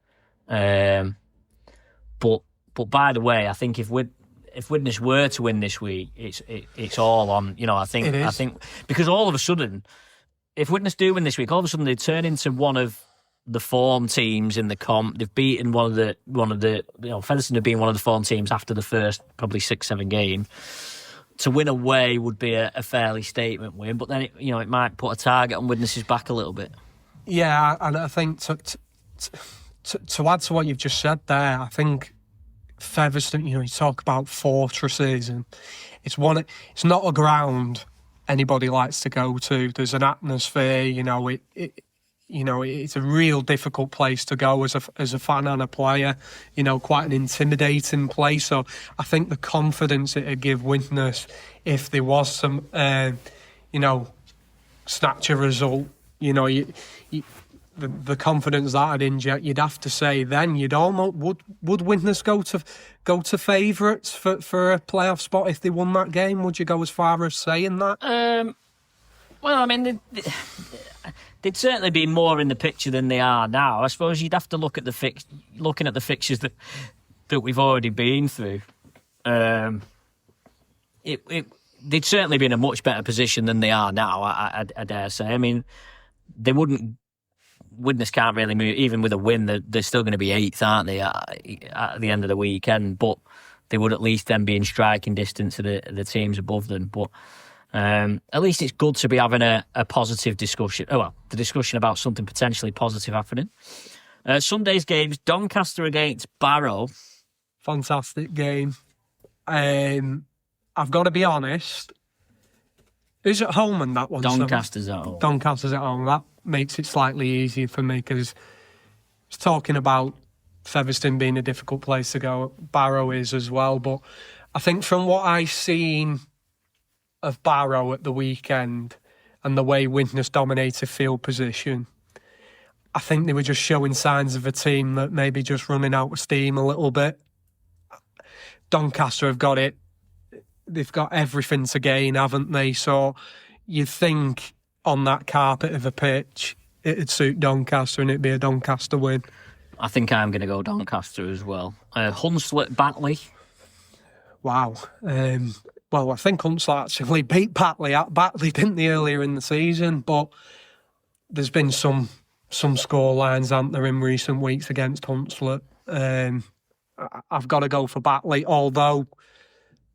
But by the way, I think if Widnes were to win this week, it's all on. I think because all of a sudden, if Widnes do win this week, all of a sudden they turn into one of the form teams in the comp. They've beaten one of the Featherstone have been one of the form teams after the first probably 6-7 game. To win away would be a fairly statement win, but then it might put a target on Widnes's back a little bit. Yeah, and I think to add to what you've just said there, I think Featherstone, you talk about fortresses, and it's not a ground anybody likes to go to. There's an atmosphere, it's a real difficult place to go as a fan and a player, quite an intimidating place. So I think the confidence it would give Widnes if there was some, snatch a result, the confidence that I'd inject, you'd have to say then would Widnes go to favourites for a playoff spot if they won that game? Would you go as far as saying that? Well, I mean, they'd certainly be more in the picture than they are now. I suppose you'd have to look at looking at the fixtures that we've already been through. They'd certainly be in a much better position than they are now. I dare say. I mean, they wouldn't. Widnes can't really move. Even with a win, they're still going to be 8th, aren't they, at the end of the weekend? But they would at least then be in striking distance of the teams above them. But at least it's good to be having a positive discussion. Oh, well, the discussion about something potentially positive happening. Sunday's games, Doncaster against Barrow. Fantastic game. I've got to be honest. Who's at home in that one? Doncaster's at home. Doncaster's at home. That makes it slightly easier for me because it's talking about Featherstone being a difficult place to go. Barrow is as well. But I think from what I've seen of Barrow at the weekend and the way Widnes dominated field position, I think they were just showing signs of a team that maybe just running out of steam a little bit. Doncaster have got it. They've got everything to gain, haven't they? So you'd think on that carpet of a pitch, it'd suit Doncaster and it'd be a Doncaster win. I think I'm going to go Doncaster as well. Hunslet, Batley. Wow. Well, I think Hunslet actually beat Batley, didn't they, earlier in the season? But there's been some score lines, aren't there, in recent weeks against Hunslet. I've got to go for Batley, although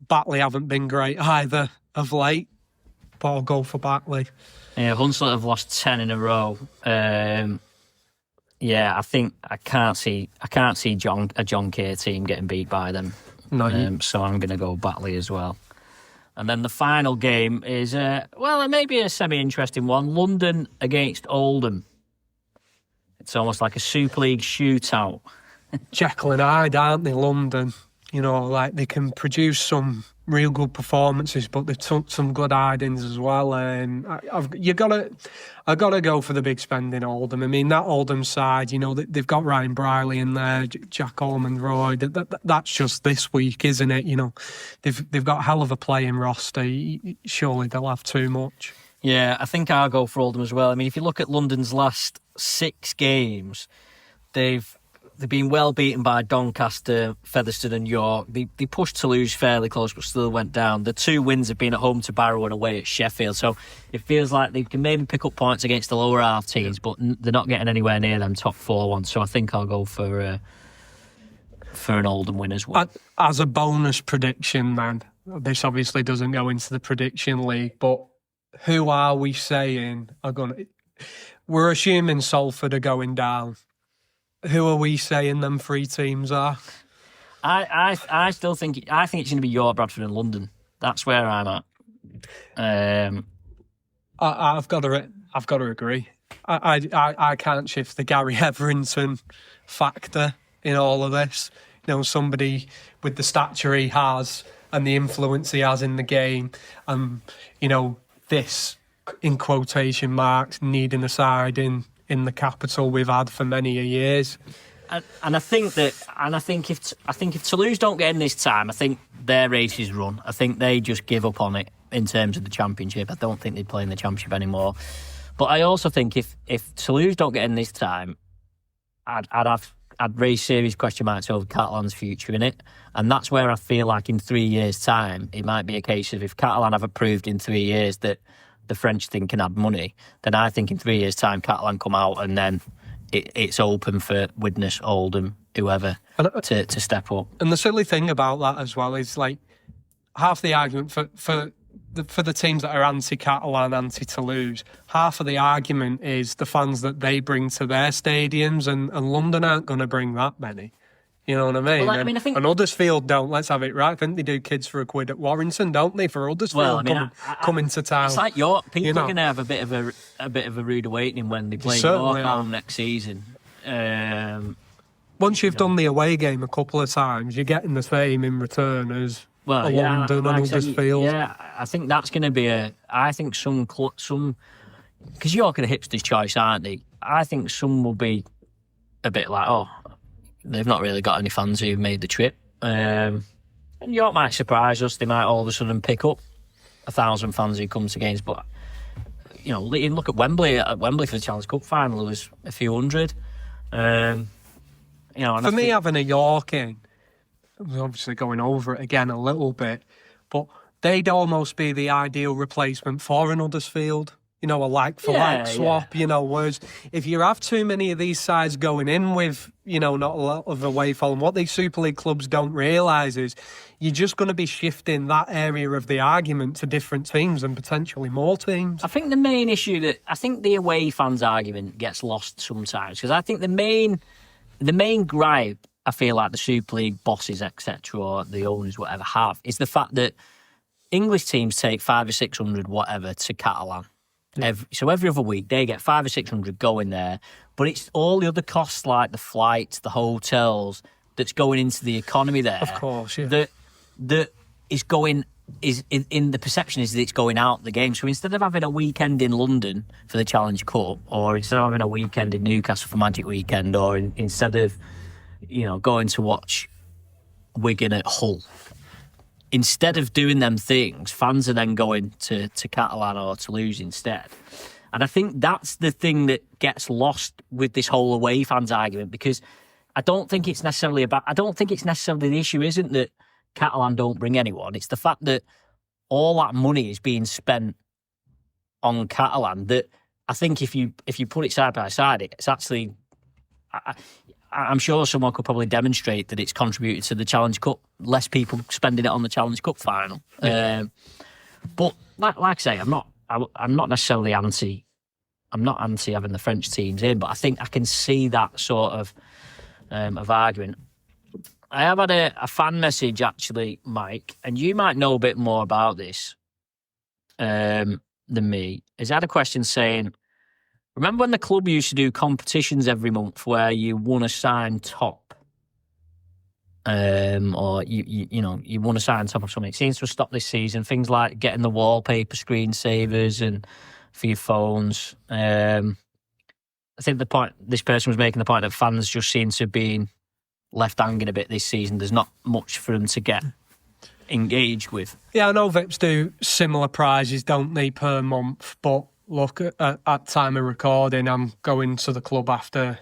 Batley haven't been great either of late. But I'll go for Batley. Yeah, Hunslet have lost 10 in a row. I think I can't see a John Kay team getting beat by them. No. So I'm going to go Batley as well. And then the final game is it may be a semi-interesting one. London against Oldham. It's almost like a Super League shootout. Jekyll and Hyde, aren't they, London? Like they can produce some real good performances, but they took some good hidings as well. I gotta go for the big spend in Oldham. I mean, that Oldham side, you know, they've got Ryan Brierley in there, Jack Coleman, Roy. That's just this week, isn't it? You know, they've got a hell of a playing roster. Surely they'll have too much. Yeah, I think I'll go for Oldham as well. I mean, if you look at London's last 6 games, they've been well beaten by Doncaster, Featherstone and York. They pushed Toulouse fairly close but still went down. The 2 wins have been at home to Barrow and away at Sheffield. So it feels like they can maybe pick up points against the lower half teams, but they're not getting anywhere near them top 4 ones. So I think I'll go for an Oldham win as well. As a bonus prediction, then, this obviously doesn't go into the prediction league, but who are we saying are going to... We're assuming Salford are going down. Who are we saying them 3 teams are? I still think it's going to be York, Bradford, and London. That's where I'm at. I've got to agree. I can't shift the Gary Everington factor in all of this. You know, somebody with the stature he has and the influence he has in the game, and you know, this in quotation marks needing a side in the capital we've had for many years. And I think if Toulouse don't get in this time, I think their race is run. I think they just give up on it in terms of the championship. I don't think they play in the championship anymore. But I also think if Toulouse don't get in this time, I'd raise serious question marks over Catalan's future in it. And that's where I feel like in 3 years' time, it might be a case of if Catalan have proved in 3 years that the French thing can add money, then I think in 3 years' time Catalan come out and then it's open for Widnes, Oldham, whoever to step up. And the silly thing about that as well is like half the argument for the teams that are anti-Catalan, anti-Toulouse, half of the argument is the fans that they bring to their stadiums, and London aren't going to bring that many. You know what I mean? Well, I think... And Huddersfield don't. Let's have it right. I think they do kids for £1 at Warrington, don't they? For Huddersfield coming to town. It's like York. People are going to have a bit of a rude awakening when they play York home next season. Once you've done the away game a couple of times, you're getting the same in return as London and Huddersfield. Yeah, I think that's going to be I think some because York are the hipsters' choice, aren't they? I think some will be a bit like, oh, they've not really got any fans who've made the trip. And York might surprise us. They might all of a sudden pick up 1,000 fans who come to games. But, you know, look at Wembley. At Wembley for the Challenge Cup final, there was a few hundred. You know, for me, having a York in, I was obviously going over it again a little bit, but they'd almost be the ideal replacement for an Huddersfield. You know, a like-for-like swap, you know, whereas if you have too many of these sides going in with, you know, not a lot of away following, what these Super League clubs don't realise is you're just going to be shifting that area of the argument to different teams and potentially more teams. I think the main issue I think the away fans argument gets lost sometimes, because I think the main gripe I feel like the Super League bosses, etc., or the owners, whatever, have is the fact that English teams take 500 or 600, whatever, to Catalan. Yeah. So every other week they get 500 or 600 going there, but it's all the other costs like the flights, the hotels that's going into the economy there. Of course, yeah. That is going is in the perception is that it's going out the game. So instead of having a weekend in London for the Challenge Cup, or instead of having a weekend in Newcastle for Magic Weekend, or instead of going to watch Wigan at Hull. Instead of doing them things, fans are then going to Catalan or Toulouse instead. And I think that's the thing that gets lost with this whole away fans argument, because I don't think it's necessarily the issue isn't that Catalan don't bring anyone. It's the fact that all that money is being spent on Catalan that I think if you put it side by side, it's actually... I'm sure someone could probably demonstrate that it's contributed to the Challenge Cup. Less people spending it on the Challenge Cup final. Yeah. But like I say, I'm not necessarily anti. I'm not anti having the French teams in, but I think I can see that sort of argument. I have had a fan message actually, Mike, and you might know a bit more about this than me. He's had a question saying, remember when the club used to do competitions every month where you won a signed top? or you want to sign on top of something. It seems to have stopped this season. Things like getting the wallpaper screensavers and for your phones. I think the point this person was making, the point that fans just seem to have been left hanging a bit this season. There's not much for them to get engaged with. Yeah, I know Vips do similar prizes, don't they, per month? But look, at time of recording, I'm going to the club after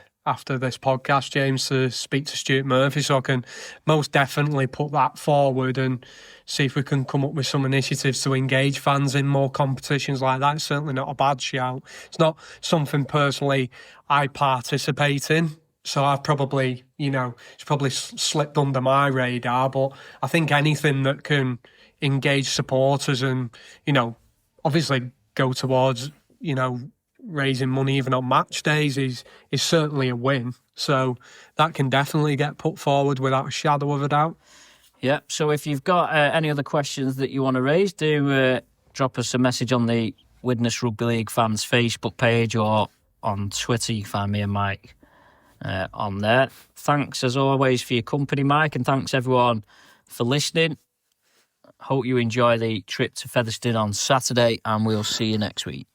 this podcast, James, to speak to Stuart Murphy, so I can most definitely put that forward and see if we can come up with some initiatives to engage fans in more competitions like that. It's certainly not a bad shout. It's not something personally I participate in, so I've probably, it's probably slipped under my radar, but I think anything that can engage supporters and, obviously go towards, raising money even on match days is certainly a win. So that can definitely get put forward without a shadow of a doubt. Yeah, so if you've got any other questions that you want to raise, do drop us a message on the Widnes Rugby League fans Facebook page or on Twitter. You can find me and Mike on there. Thanks as always for your company, Mike, and thanks everyone for listening. Hope you enjoy the trip to Featherstone on Saturday, and we'll see you next week.